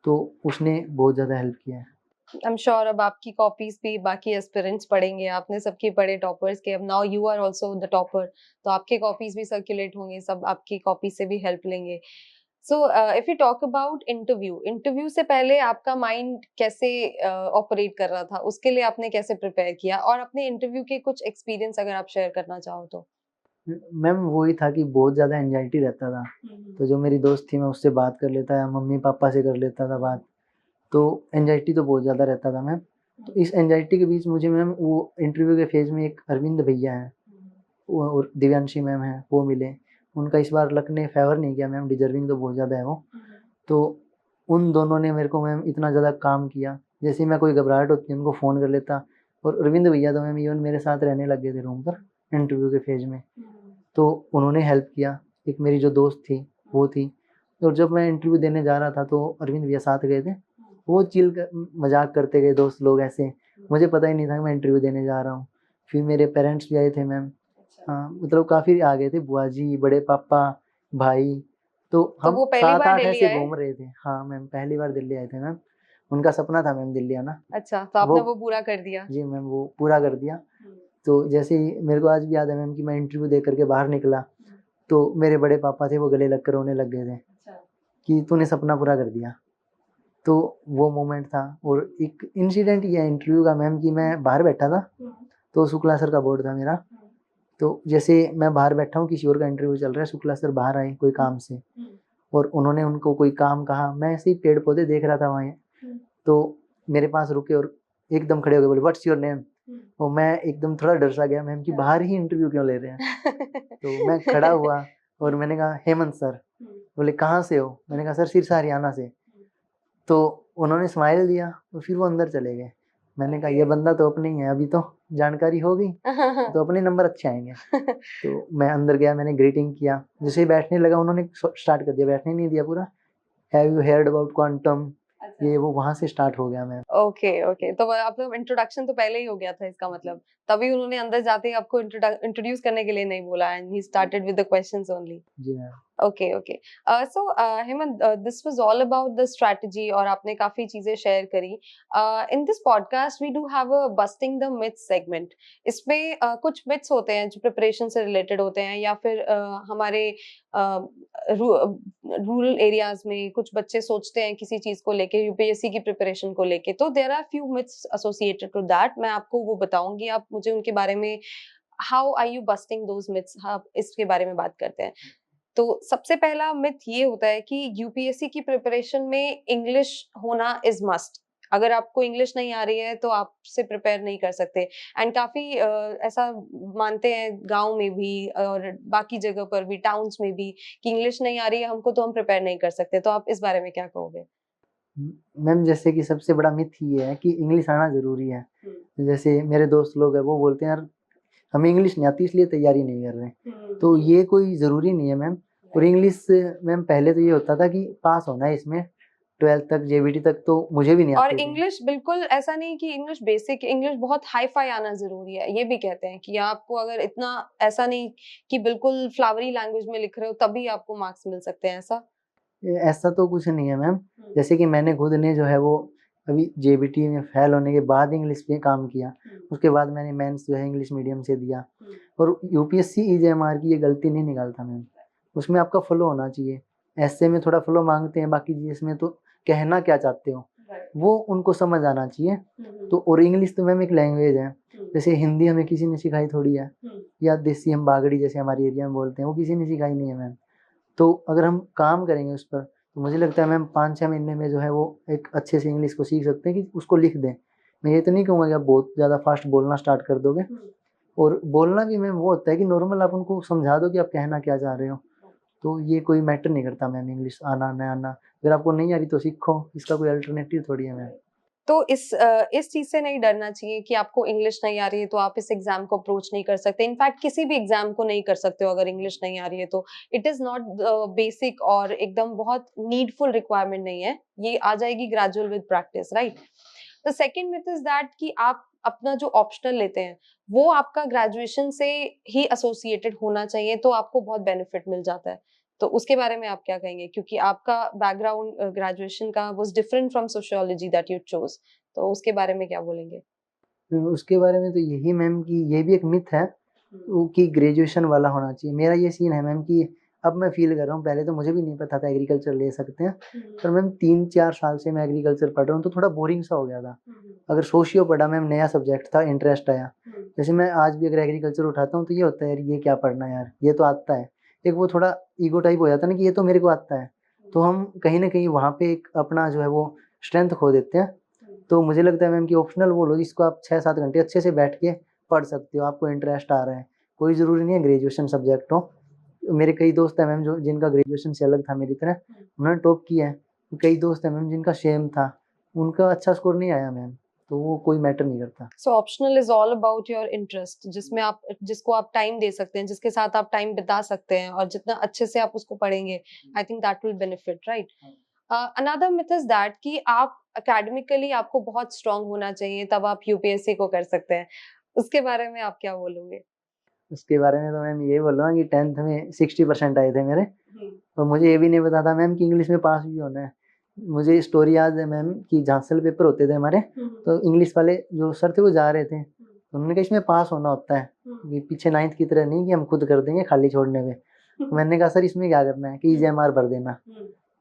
तो उसने बहुत ज़्यादा हेल्प किया है। आई एम श्योर अब आपकी कॉपीज भी बाकी एस्पिरेंट्स पढ़ेंगे, आपने सबके पढ़े टॉपर्स के, अब now you are also the topper, तो आपके कॉपीज भी सर्कुलेट होंगे, सब आपकी कॉपी से भी हेल्प लेंगे। So if you talk about interview से पहले आपका माइंड कैसे ऑपरेट कर रहा था, उसके लिए आपने कैसे प्रिपेयर किया, और अपने इंटरव्यू के कुछ एक्सपीरियंस अगर आप शेयर करना चाहो तो। मैम वही था कि बहुत ज़्यादा एंजाइटी रहता था, तो जो मेरी दोस्त थी मैं उससे बात कर लेता या मम्मी पापा से कर लेता था बात, तो एंजाइटी तो बहुत ज़्यादा रहता था मैम। तो इस एंजाइटी के बीच मुझे मैम वो इंटरव्यू के फेज़ में एक अरविंद भैया हैं वो और दिव्यांशी मैम हैं, वो मिले। उनका इस बार लक ने फेवर नहीं किया मैम, डिजर्विंग तो बहुत ज़्यादा है वो। तो उन दोनों ने मेरे को मैम इतना ज़्यादा काम किया, जैसे ही मैं कोई घबराहट होती है उनको फ़ोन कर लेता। और अरविंद भैया तो मैम इवन मेरे साथ रहने लग गए थे रूम पर इंटरव्यू के फेज़ में, तो उन्होंने हेल्प किया। एक मेरी जो दोस्त थी वो थी, और जब मैं इंटरव्यू देने जा रहा था तो अरविंद भैया साथ गए थे, वो चिल कर मजाक करते गए दोस्त लोग ऐसे, मुझे पता ही नहीं था कि मैं इंटरव्यू देने जा रहा हूँ। फिर मेरे पेरेंट्स भी आए थे मैम, हाँ मतलब काफ़ी आ गए थे, बुआ जी, बड़े पापा, भाई, तो तो हम वो पहली बार 7-8 दिल्ली ऐसे आए? घूम रहे थे। हाँ मैम, पहली बार दिल्ली आए थे मैम, उनका सपना था मैम दिल्ली आना। अच्छा, तो आपने वो वो पूरा कर दिया। जी मैम, वो पूरा कर दिया। तो जैसे ही मेरे को आज भी याद है मैम कि मैं इंटरव्यू दे करके बाहर निकला, तो मेरे बड़े पापा थे वो गले लगकर रोने लग गए थे कि तूने सपना पूरा कर दिया। तो वो मोमेंट था। और एक इंसिडेंट ये है इंटरव्यू का मैम कि मैं बाहर बैठा था, तो शुक्ला सर का बोर्ड था मेरा, तो जैसे मैं बाहर बैठा हूँ किसी और का इंटरव्यू चल रहा है, शुक्ला सर बाहर आए कोई काम से, और उन्होंने उनको कोई काम कहा, मैं ऐसे ही पेड़ पौधे देख रहा था वहाँ, तो मेरे पास रुके और एकदम खड़े हो गए, बोले व्हाट्स योर नेम। और मैं एकदम थोड़ा डर सा गया मैम कि बाहर ही इंटरव्यू क्यों ले रहे हैं। तो मैं खड़ा हुआ और मैंने कहा हेमंत सर। बोले कहाँ से हो? मैंने कहा सर सिरसा हरियाणा से। तो उन्होंने स्माइल दिया और फिर वो अंदर चले गए। मैंने कहा ये बंदा तो अपने ही है, अभी तो जानकारी हो गई तो अपने नंबर अच्छे आएंगे। तो मैं अंदर गया, मैंने ग्रीटिंग किया, जैसे ही बैठने लगा उन्होंने स्टार्ट कर दिया, बैठने नहीं दिया पूरा, हैव यू हेard अबाउट क्वांटम, ये वो वहां से स्टार्ट हो गया मैम। ओके ओके, तो आपका इंट्रोडक्शन तो पहले ही हो गया था इसका मतलब, तभी उन्होंने अंदर जाते ही आपको इंट्रोड्यूस करने के लिए नहीं बोला, and he started with the questions only. जी ma'am. Okay okay. So Hemant, this was all about the strategy, और आपने काफी चीजें शेयर करी। In this podcast we do have a busting the myths segment. इसमें कुछ मिथ्स होते हैं जो प्रिपरेशन से रिलेटेड होते हैं, या फिर हमारे रूरल एरियाज में कुछ बच्चे सोचते हैं किसी चीज को लेके, यूपीएससी की प्रिपरेशन को लेके, तो there are few myths associated to that. मैं आपको वो बताऊंगी, आप मुझे उनके बारे में, how are you busting those myths, हाँ इसके बारे में बात करते हैं। तो सबसे पहला मिथ ये होता है कि यूपीएससी की प्रिपरेशन में इंग्लिश होना इज मस्ट। अगर आपको इंग्लिश नहीं आ रही है तो आप से प्रिपेयर नहीं कर सकते। एंड काफी ऐसा मानते हैं गांव में भी और बाकी जगह पर भी, टाउन्स में भी, कि इंग्लिश नहीं आ रही है हमको तो हम प्रिपेयर नहीं कर सकते। तो आप इस बारे में क्या कहोगे? मैम जैसे कि सबसे बड़ा मिथ ये है कि इंग्लिश आना जरूरी है। जैसे मेरे दोस्त लोग हैं वो बोलते हैं यार हमें इंग्लिश नहीं आती इसलिए तैयारी नहीं कर रहे, तो ये कोई ज़रूरी नहीं है मैम। और इंग्लिश मैम पहले तो ये होता था कि पास होना है इसमें, 12th तक जेबीटी तक तो मुझे भी नहीं और आती थी। इंग्लिश बिल्कुल ऐसा नहीं कि इंग्लिश बेसिक, इंग्लिश बहुत हाई फाई आना जरूरी है, ये भी कहते हैं कि आपको अगर इतना, ऐसा नहीं कि बिल्कुल फ्लावरी लैंग्वेज में लिख रहे हो तभी आपको मार्क्स मिल सकते हैं, ऐसा? ऐसा तो कुछ नहीं है मैम। जैसे कि मैंने खुद ने जो है वो अभी जेबीटी में फेल होने के बाद इंग्लिश पे काम किया, उसके बाद मैंने मेंस जो है इंग्लिश मीडियम से दिया। और यूपीएससी ईजेएमआर की ये गलती नहीं निकालता मैम, उसमें आपका फ्लो होना चाहिए। ऐसे में थोड़ा फ्लो मांगते हैं, बाकी जीएस में तो कहना क्या चाहते हो वो उनको समझ आना चाहिए। तो और इंग्लिश तो मैम एक लैंग्वेज है, जैसे हिंदी हमें किसी ने सिखाई थोड़ी है, या देसी हम बागड़ी जैसे हमारे एरिया में बोलते हैं वो किसी ने सिखाई नहीं है मैम। तो अगर हम काम करेंगे उस पर तो मुझे लगता है मैम 5-6 महीने में जो है वो एक अच्छे से इंग्लिश को सीख सकते हैं कि उसको लिख दें। मैं ये तो नहीं कहूँगा कि आप बहुत ज़्यादा फास्ट बोलना स्टार्ट कर दोगे, और बोलना भी मैम वो होता है कि नॉर्मल आप उनको समझा दो कि आप कहना क्या चाह रहे हो, तो ये कोई मैटर नहीं करता मैम इंग्लिश आना न आना। अगर आपको नहीं आ रही तो सीखो, इसका कोई अल्टरनेटिव थोड़ी है मैम। तो इस चीज से नहीं डरना चाहिए कि आपको इंग्लिश नहीं आ रही है तो आप इस एग्जाम को अप्रोच नहीं कर सकते। इनफैक्ट किसी भी एग्जाम को नहीं कर सकते हो अगर इंग्लिश नहीं आ रही है तो। इट इज नॉट बेसिक और एकदम बहुत नीडफुल रिक्वायरमेंट नहीं है, ये आ जाएगी gradual with practice, right. The second myth is that कि आप अपना जो ऑप्शनल लेते हैं वो आपका ग्रेजुएशन से ही एसोसिएटेड होना चाहिए तो आपको बहुत बेनिफिट मिल जाता है। तो उसके बारे में आप क्या कहेंगे, क्योंकि आपका बैकग्राउंड ग्रेजुएशन का was different from sociology that you chose, तो उसके बारे में क्या बोलेंगे? उसके बारे में तो यही मैम कि ये भी एक मिथ है वो कि ग्रेजुएशन वाला होना चाहिए। मेरा ये सीन है मैम कि अब मैं फ़ील कर रहा हूँ, पहले तो मुझे भी नहीं पता था एग्रीकल्चर ले सकते हैं, पर मैम 3-4 साल से मैं एग्रीकल्चर पढ़ रहा हूँ तो थोड़ा बोरिंग सा हो गया था। अगर सोशियो पढ़ा मैम, नया सब्जेक्ट था, इंटरेस्ट आया। जैसे मैं आज भी अगर एग्रीकल्चर उठाता हूँ तो ये होता है यार ये क्या पढ़ना है यार, ये तो आता है। एक वो थोड़ा ईगो टाइप हो जाता है ना कि ये तो मेरे को आता है। तो हम कहीं न कहीं वहाँ पे एक अपना जो है वो स्ट्रेंथ खो देते हैं। तो मुझे लगता है मैम कि ऑप्शनल वो लो जिसको आप 6-7 घंटे अच्छे से बैठ के पढ़ सकते हो, आपको इंटरेस्ट आ रहा है। कोई ज़रूरी नहीं है ग्रेजुएशन सब्जेक्ट हो। मेरे कई दोस्त हैं मैम जो जिनका ग्रेजुएशन से अलग था मेरी तरह, उन्होंने टॉप किया है। कई दोस्त हैं मैम जिनका सेम था, उनका अच्छा स्कोर नहीं आया मैम, तो वो कोई मैटर नहीं करता। So optional is all about your interest, जिसमें आप जिसको आप टाइम दे सकते हैं, जिसके साथ आप टाइम बिता सकते हैं और जितना अच्छे से आप उसको पढ़ेंगे, I think that will benefit, right. Another myth is that कि आप एकेडमिकली आपको बहुत स्ट्रांग होना चाहिए तब आप यूपीएससी को कर सकते हैं, उसके बारे में आप क्या बोलोगे? उसके बारे में तो मैम ये बोलूँगा कि 10th में 60% आए थे मेरे, और मुझे ये भी नहीं पता था मैम कि इंग्लिश में पास भी होना है। मुझे स्टोरी याद है मैम कि झांसल पेपर होते थे हमारे, तो इंग्लिश वाले जो सर थे वो जा रहे थे, तो उन्होंने कहा इसमें पास होना होता है, कि पीछे 9th की तरह नहीं कि हम खुद कर देंगे खाली छोड़ने में। तो मैंने कहा सर इसमें क्या करना है कि ईजीएमआर भर देना,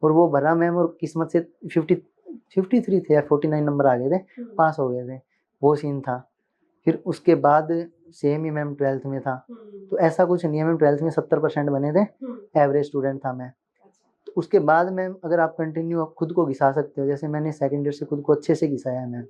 और वो भरा मैम, और किस्मत से 53 थे या 49 नंबर आ गए थे, पास हो गए थे। वो सीन था। फिर उसके बाद सेम ही मैम 12th में था, तो ऐसा कुछ नहीं है मैम, 12th में 70% बने थे, एवरेज स्टूडेंट था मैं। तो उसके बाद मैम अगर आप कंटिन्यू आप खुद को घिसा सकते हो, जैसे मैंने सेकंड ईयर से खुद को अच्छे से घिसाया है मैम,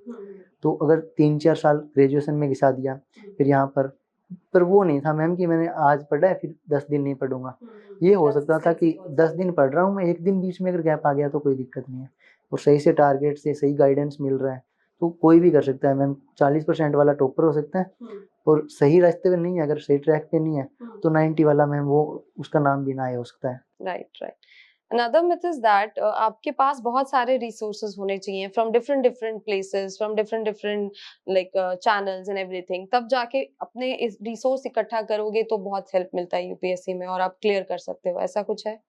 तो अगर 3-4 साल ग्रेजुएशन में घिसा दिया, फिर यहाँ पर वो नहीं था मैम कि मैंने आज पढ़ा है फिर 10 दिन नहीं पढ़ूंगा। ये हो सकता था कि 10 दिन पढ़ रहा हूँ मैं, एक दिन बीच में अगर गैप आ गया तो कोई दिक्कत नहीं है, और सही से टारगेट से सही गाइडेंस मिल रहा है तो कोई भी कर सकता है मैम। 40% वाला टॉपर हो सकता है, और सही रास्ते पे नहीं है, अगर सही ट्रैक पे नहीं है तो 90 वाला मैम वो उसका नाम भी ना आया हो सकता है। Right, right. Another myth is that आपके पास बहुत सारे रिसोर्सेज होने चाहिए from different different places, from different different like channels and everything, तब जाके अपने इस रिसोर्स इकट्ठा करोगे तो बहुत हेल्प मिलता है यूपीएससी में और आप क्लियर कर सकते हो, ऐसा कुछ है?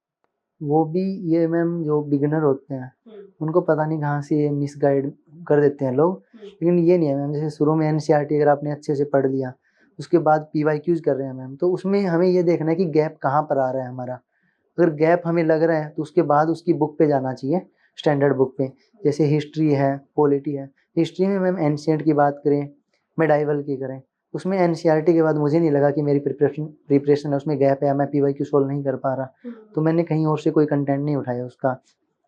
वो भी ये मैम जो बिगिनर होते हैं उनको पता नहीं कहाँ से ये मिसगाइड कर देते हैं लोग, लेकिन ये नहीं है मैम। जैसे शुरू में एनसीईआरटी अगर आपने अच्छे से पढ़ लिया, उसके बाद पीवाईक्यूज कर रहे हैं मैम, तो उसमें हमें ये देखना है कि गैप कहाँ पर आ रहा है हमारा। अगर गैप हमें लग रहा है तो उसके बाद उसकी बुक पे जाना चाहिए, स्टैंडर्ड बुक पे। जैसे हिस्ट्री है, पॉलिटी है। हिस्ट्री में मैम एंशिएंट की बात करें, मेडाइवल की करें, उसमें एनसीईआरटी के बाद मुझे नहीं लगा कि मेरी प्रिपरेशन है उसमें गैप है, मैं पीवाईक्यू सोल्व नहीं कर पा रहा, तो मैंने कहीं और से कोई कंटेंट नहीं उठाया उसका।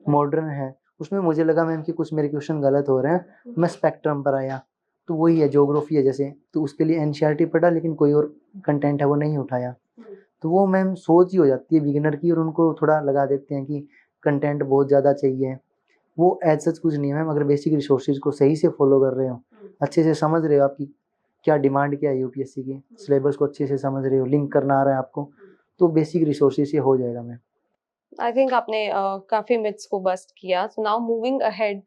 मॉडर्न है, उसमें मुझे लगा मैम कि कुछ मेरे क्वेश्चन गलत हो रहे हैं, मैं स्पेक्ट्रम पर आया। तो वही है, ज्योग्राफी है जैसे, तो उसके लिए एनसीईआरटी पढ़ा लेकिन कोई और कंटेंट है वो नहीं उठाया। तो वो मैम सोच ही हो जाती है बिगिनर की, और उनको थोड़ा लगा देते हैं कि कंटेंट बहुत ज़्यादा चाहिए। वो एज सच कुछ नहीं है मैम, अगर बेसिक रिसोर्सेज को सही से फॉलो कर रहे हो, अच्छे से समझ रहे हो आपकी क्या डिमांड क्या है यूपीएससी की, सिलेबस को अच्छे से समझ रहे हो, लिंक करना आ रहा है आपको, तो बेसिक रिसोर्सेज से हो जाएगा मैम। आई थिंक आपने काफी मिथ्स को बस्ट किया। सो नाउ मूविंग अहेड,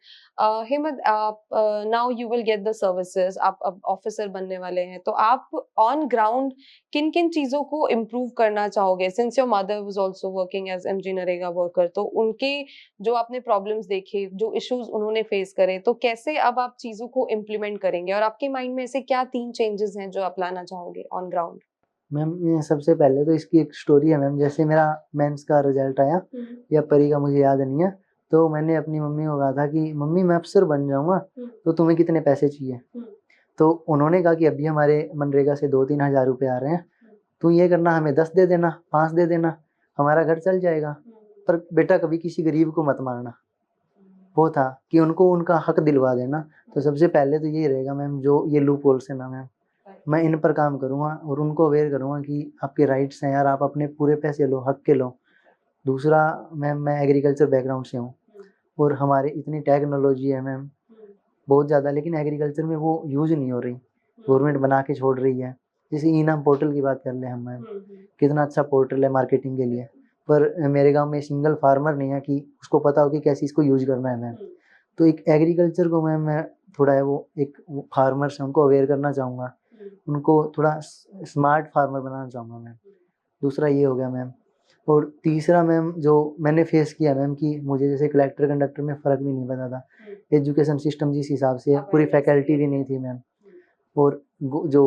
हिम्मत, आप now you will get the services, आप अब ऑफिसर बनने वाले हैं, तो आप ऑन ग्राउंड किन किन चीजों को इम्प्रूव करना चाहोगे? Since your mother was also working as MG NREGA worker, तो उनके जो आपने प्रॉब्लम्स देखे, जो इश्यूज उन्होंने फेस करे, तो कैसे अब आप चीजों को इम्प्लीमेंट करेंगे और आपके माइंड में ऐसे क्या 3 चेंजेस हैं जो आप लाना चाहोगे ऑन ग्राउंड? मैम ये सबसे पहले तो इसकी एक स्टोरी है मैम। जैसे मेरा मेंस का रिजल्ट आया, या परी का मुझे याद नहीं है, तो मैंने अपनी मम्मी को कहा था कि मम्मी मैं अफसर बन जाऊंगा, तो तुम्हें कितने पैसे चाहिए? तो उन्होंने कहा कि अभी हमारे मनरेगा से 2-3 हज़ार रुपये आ रहे हैं, तू ये करना, हमें 10 दे देना, 5 दे देना, हमारा घर चल जाएगा। पर बेटा कभी किसी गरीब को मत मारना। वो था कि उनको उनका हक दिलवा देना। तो सबसे पहले तो यही रहेगा मैम, जो ये लूप होल्स है ना मैम, मैं इन पर काम करूँगा और उनको अवेयर करूँगा कि आपके राइट्स हैं यार, आप अपने पूरे पैसे लो, हक के लो। दूसरा मैम, मैं एग्रीकल्चर बैकग्राउंड से हूँ, और हमारे इतनी टेक्नोलॉजी है मैम, बहुत ज़्यादा, लेकिन एग्रीकल्चर में वो यूज़ नहीं हो रही, गवर्नमेंट बना के छोड़ रही है। जैसे ई नाम पोर्टल की बात कर लें हम मैम, कितना अच्छा पोर्टल है मार्केटिंग के लिए, पर मेरे गांव में सिंगल फार्मर नहीं है कि उसको पता हो कि कैसे इसको यूज करना है मैम। तो एक एग्रीकल्चर को मैम मैं थोड़ा है वो एक फार्मर्स हैं उनको अवेयर करना चाहूँगा, उनको थोड़ा स्मार्ट फार्मर बनाना चाहूँगा मैम। दूसरा ये हो गया मैम। और तीसरा मैम जो मैंने फेस किया मैम कि मुझे जैसे कलेक्टर कंडक्टर में फ़र्क भी नहीं पता था, एजुकेशन सिस्टम जिस हिसाब से पूरी फैकल्टी भी नहीं थी मैम, और जो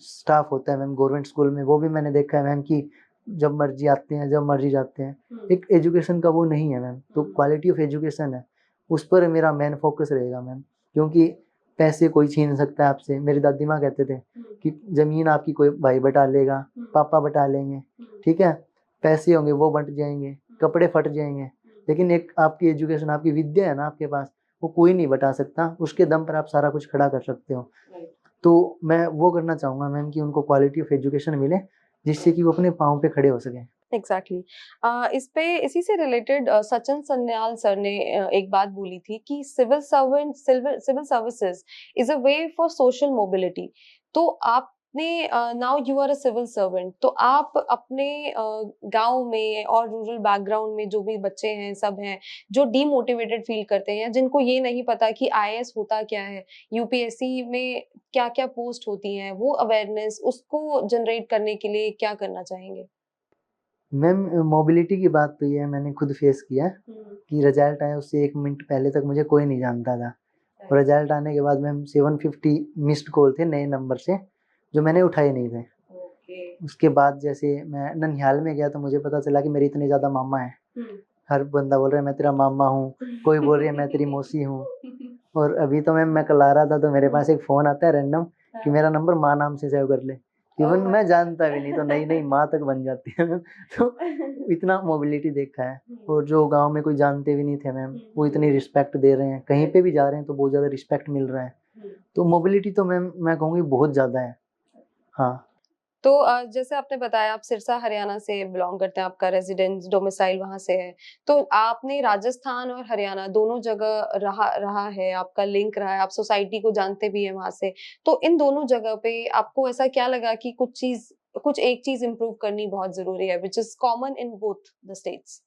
स्टाफ होता है मैम गवर्नमेंट स्कूल में वो भी मैंने देखा है मैम कि जब मर्जी आते हैं जब मर्जी जाते हैं, एक एजुकेशन का वो नहीं है मैम। तो क्वालिटी ऑफ एजुकेशन है, उस पर मेरा मेन फोकस रहेगा मैम, क्योंकि पैसे कोई छीन सकता है आपसे। मेरी दादी माँ कहते थे कि ज़मीन आपकी कोई भाई बटा लेगा, पापा बटा लेंगे, ठीक है, पैसे होंगे वो बंट जाएंगे, कपड़े फट जाएंगे, लेकिन एक आपकी एजुकेशन, आपकी विद्या है ना आपके पास, वो कोई नहीं बटा सकता, उसके दम पर आप सारा कुछ खड़ा कर सकते हो। तो मैं वो करना चाहूँगा मैम कि उनको क्वालिटी ऑफ एजुकेशन मिले, जिससे कि वो अपने पाँव पे खड़े हो सकें। एग्जैक्टली इस पे इसी से रिलेटेड सचिन सन्याल सर ने एक बात बोली थी कि civil services is a way for social mobility. तो आपने now you are a civil servant, तो आप अपने गांव में और रूरल बैकग्राउंड में जो भी बच्चे हैं सब हैं जो डीमोटिवेटेड फील करते हैं, जिनको ये नहीं पता कि आईएएस होता क्या है, यूपीएससी में क्या क्या पोस्ट होती हैं, वो अवेयरनेस उसको जनरेट करने के लिए क्या करना चाहेंगे? मैम मोबिलिटी की बात तो ये है, मैंने खुद फेस किया है कि रिजल्ट आया उससे 1 मिनट पहले तक मुझे कोई नहीं जानता था, और रिजल्ट आने के बाद मैम 750 मिस्ड कॉल थे नए नंबर से, जो मैंने उठाए नहीं थे। उसके बाद जैसे मैं ननिहाल में गया तो मुझे पता चला कि मेरे इतने ज़्यादा मामा हैं। हर बंदा बोल रहा है मैं तेरा मामा हूँ, कोई बोल रही है मैं तेरी मौसी हूँ। और अभी तो मैम मैं कल आ रहा था तो मेरे पास एक फ़ोन आता है रैंडम कि मेरा नंबर माँ नाम से सेव कर ले। इवन मैं जानता भी नहीं, तो नई-नई माँ तक बन जाती है मैम। तो इतना मोबिलिटी देखा है। और जो गाँव में कोई जानते भी नहीं थे मैम, वो इतनी रिस्पेक्ट दे रहे हैं, कहीं पे भी जा रहे हैं तो बहुत ज़्यादा रिस्पेक्ट मिल रहा है। तो मोबिलिटी तो मैम मैं कहूँगी बहुत ज़्यादा है। हाँ। तो जैसे आपने बताया आप सिरसा हरियाणा से बिलोंग करते हैं, आपका रेजिडेंस डोमिसाइल वहाँ से है। तो आपने राजस्थान और हरियाणा दोनों जगह रहा रहा है, आपका लिंक रहा है, आप सोसाइटी को जानते भी हैं वहाँ से। तो इन दोनों जगह पे आपको ऐसा क्या लगा कि कुछ एक चीज़ इम्प्रूव करनी बहुत ज़रूरी है, which is common in both the states?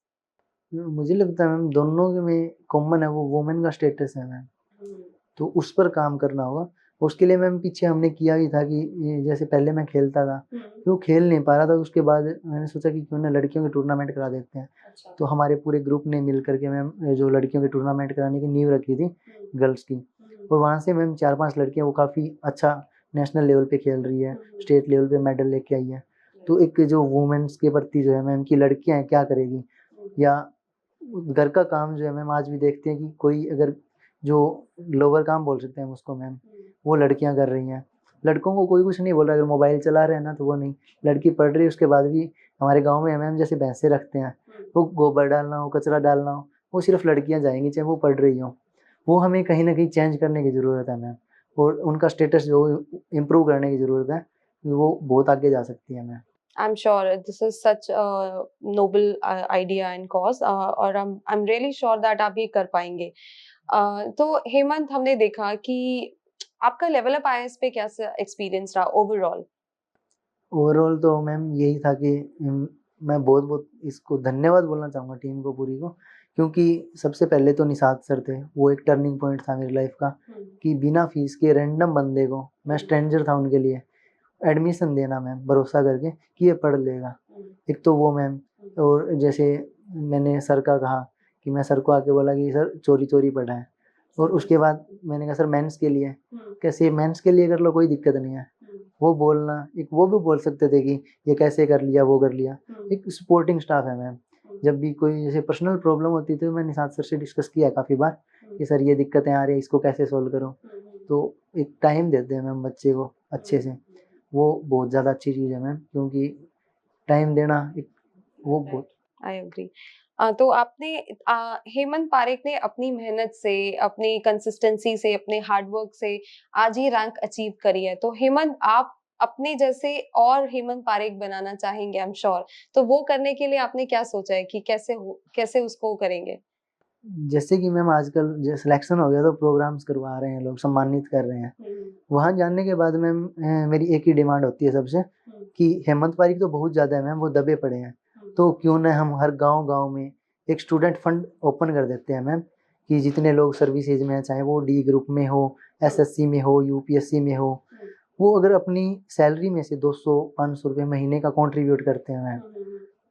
मुझे लगता है मैम दोनों के में कॉमन है, वो वुमेन का स्टेटस है मैम, तो उस पर काम करना होगा। उसके लिए मैम पीछे हमने किया भी था कि ये जैसे पहले मैं खेलता था, फिर वो खेल नहीं पा रहा था, तो उसके बाद मैंने सोचा कि क्यों ना लड़कियों के टूर्नामेंट करा देते हैं। तो हमारे पूरे ग्रुप ने मिल कर के मैम जो लड़कियों के टूर्नामेंट कराने की नींव रखी थी गर्ल्स की, और वहाँ से मैम 4-5 लड़कियाँ वो काफ़ी अच्छा नेशनल लेवल पे खेल रही है, स्टेट लेवल पे मेडल लेके आई है। तो एक जो वुमेन्स के प्रति जो है मैम कि लड़कियाँ हैं क्या करेगी, या घर का काम जो है मैम आज भी देखते हैं कि कोई अगर जो लोअर काम बोल सकते हैं हम उसको मैम, वो लड़कियां कर रही हैं। लड़कों को कोई कुछ नहीं बोल रहा, अगर मोबाइल चला रहे हैं ना तो वो नहीं, लड़की पढ़ रही है उसके बाद भी हमारे गांव में मैम जैसे भैंसे रखते हैं, वो गोबर डालना हो कचरा डालना हो वो सिर्फ लड़कियां जाएंगी चाहे वो पढ़ रही हो। वो हमें कहीं ना कहीं चेंज करने की ज़रूरत है मैम, और उनका स्टेटस जो इम्प्रूव करने की ज़रूरत है, वो बहुत आगे जा सकती है ma'am. I'm sure this is such a noble idea and cause, और I'm really sure that आप ये कर पाएंगे। तो हेमंत, हमने देखा कि आपका लेवल अप आईएएस पे कैसा एक्सपीरियंस रहा ओवरऑल? ओवरऑल तो मैम यही था कि मैं बहुत-बहुत इसको धन्यवाद बोलना चाहूँगा टीम को पूरी को, क्योंकि सबसे पहले तो निषाद सर थे, वो एक टर्निंग पॉइंट था मेरी लाइफ का कि बिना फीस के रैंडम बंदे को, मैं स्ट्रेंजर था उनके लिए, एडमिशन देना मैम भरोसा करके कि ये पढ़ लेगा। एक तो वो मैम, और जैसे मैंने सर का कहा कि मैं सर को आके बोला कि सर चोरी-चोरी पढ़ा है, और उसके बाद मैंने कहा सर मेंस के लिए, कैसे मेंस के लिए कर लो कोई दिक्कत नहीं है। वो बोलना, एक वो भी बोल सकते थे कि ये कैसे कर लिया, वो कर लिया। एक सपोर्टिंग स्टाफ है मैम, जब भी कोई जैसे पर्सनल प्रॉब्लम होती है तो मैंने निषाद सर से डिस्कस किया काफ़ी बार कि सर ये दिक्कतें आ रही हैं, इसको कैसे सॉल्व करूँ? तो एक टाइम देते हैं मैम बच्चे को अच्छे से, वो बहुत ज़्यादा अच्छी चीज़ है मैम, क्योंकि टाइम देना एक वो बहुत। I agree. तो आपने हेमंत पारेख ने अपनी मेहनत से, अपनी कंसिस्टेंसी से, अपने हार्ड वर्क से आज ये रैंक अचीव करी है। तो हेमंत, आप अपने जैसे और हेमंत पारेख बनाना चाहेंगे, आई एम श्योर। तो वो करने के लिए आपने क्या सोचा है कि कैसे उसको करेंगे? जैसे कि मैम आजकल जो सिलेक्शन हो गया तो प्रोग्राम्स करवा रहे हैं लोग, सम्मानित कर रहे हैं। वहाँ जाने के बाद मैम मेरी एक ही डिमांड होती है सबसे कि हेमंत पारिक तो बहुत ज़्यादा है मैम, वो दबे पड़े हैं, तो क्यों ना हम हर गांव-गांव में एक स्टूडेंट फंड ओपन कर देते हैं मैम, कि जितने लोग सर्विसेज में हैं, चाहे वो डी ग्रुप में हो, एसएससी में हो, यूपीएससी में हो, वो अगर अपनी सैलरी में से 200-500 रुपये महीने का कंट्रीब्यूट करते हैं मैम,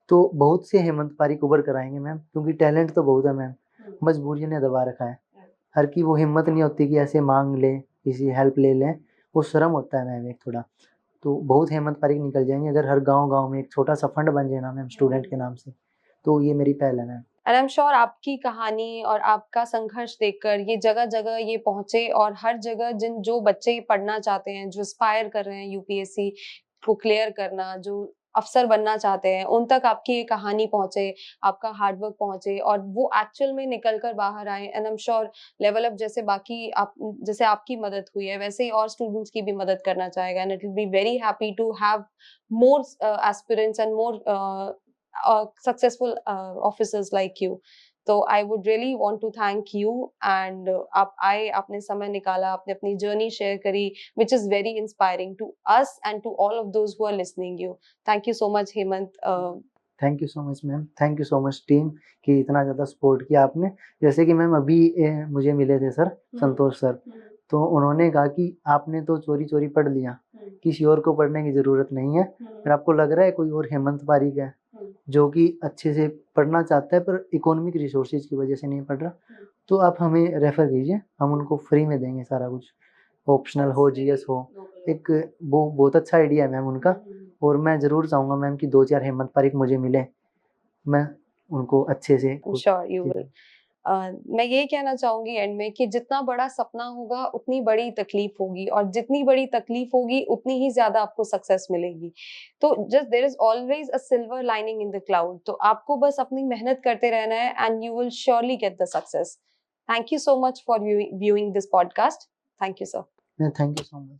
तो बहुत से हेमंत पारिक उभर कर आएंगे मैम, क्योंकि टैलेंट तो बहुत है मैम, मजबूरी ने दबा रखा है। हर की वो हिम्मत नहीं होती कि ऐसे मांग ले, किसी हेल्प ले लें, वो शर्म होता है मैम एक थोड़ा। तो बहुत हेमंत पारिक निकल जाएंगे अगर हर गांव-गांव में एक छोटा सा फंड बन जाए ना मैम स्टूडेंट के नाम से, तो ये मेरी पहल है ma'am. And I am sure आपकी कहानी और आपका संघर्ष देखकर ये जगह-जगह ये पहुँचे और हर जगह जो बच्चे पढ़ना चाहते हैं, जो एस्पायर कर रहे हैं यूपीएससी को क्लियर करना, जो अफ़सर बनना चाहते हैं, उन तक आपकी ये कहानी पहुँचे, आपका हार्ड वर्क पहुँचे और वो एक्चुअल में निकल कर बाहर आएँ। And I am sure level up जैसे आपकी मदद हुई है, वैसे ही और स्टूडेंट्स की भी मदद करना चाहेगा and it will be very happy to have more aspirants and more successful officers like you. तो I would really want to thank you and आप आए, आपने समय निकाला, आपने अपनी जर्नी शेयर करी, which is very inspiring to us and to all of those who are listening you. Thank you so much, Hemant. Thank you so much ma'am, thank you so much team कि इतना ज़्यादा support किया आपने। जैसे कि ma'am अभी मुझे मिले थे सर, संतोष सर, तो उन्होंने कहा कि आपने तो चोरी-चोरी पढ़ लिया, किसी और को पढ़ने की ज़रूरत नहीं है। अगर आपको लग रहा है कोई और हेमंत पारिक है, जो कि अच्छे से पढ़ना चाहता है पर इकोनॉमिक रिसोर्सेज की वजह से नहीं पढ़ रहा, तो आप हमें रेफ़र कीजिए, हम उनको फ्री में देंगे सारा कुछ, ऑप्शनल हो, जीएस हो। एक वो बहुत अच्छा आइडिया है मैम उनका, और मैं ज़रूर चाहूँगा मैम कि 2-4 हेमंत पारिक मुझे मिले, मैं उनको अच्छे से I'm sure you will. मैं ये कहना चाहूंगी एंड में कि जितना बड़ा सपना होगा उतनी बड़ी तकलीफ होगी और जितनी बड़ी तकलीफ होगी उतनी ही ज्यादा आपको सक्सेस मिलेगी। तो just there is always a silver lining in the cloud. तो आपको बस अपनी मेहनत करते रहना है and you will surely get the success. Thank you so much for viewing this podcast. Thank you sir. Thank you so much.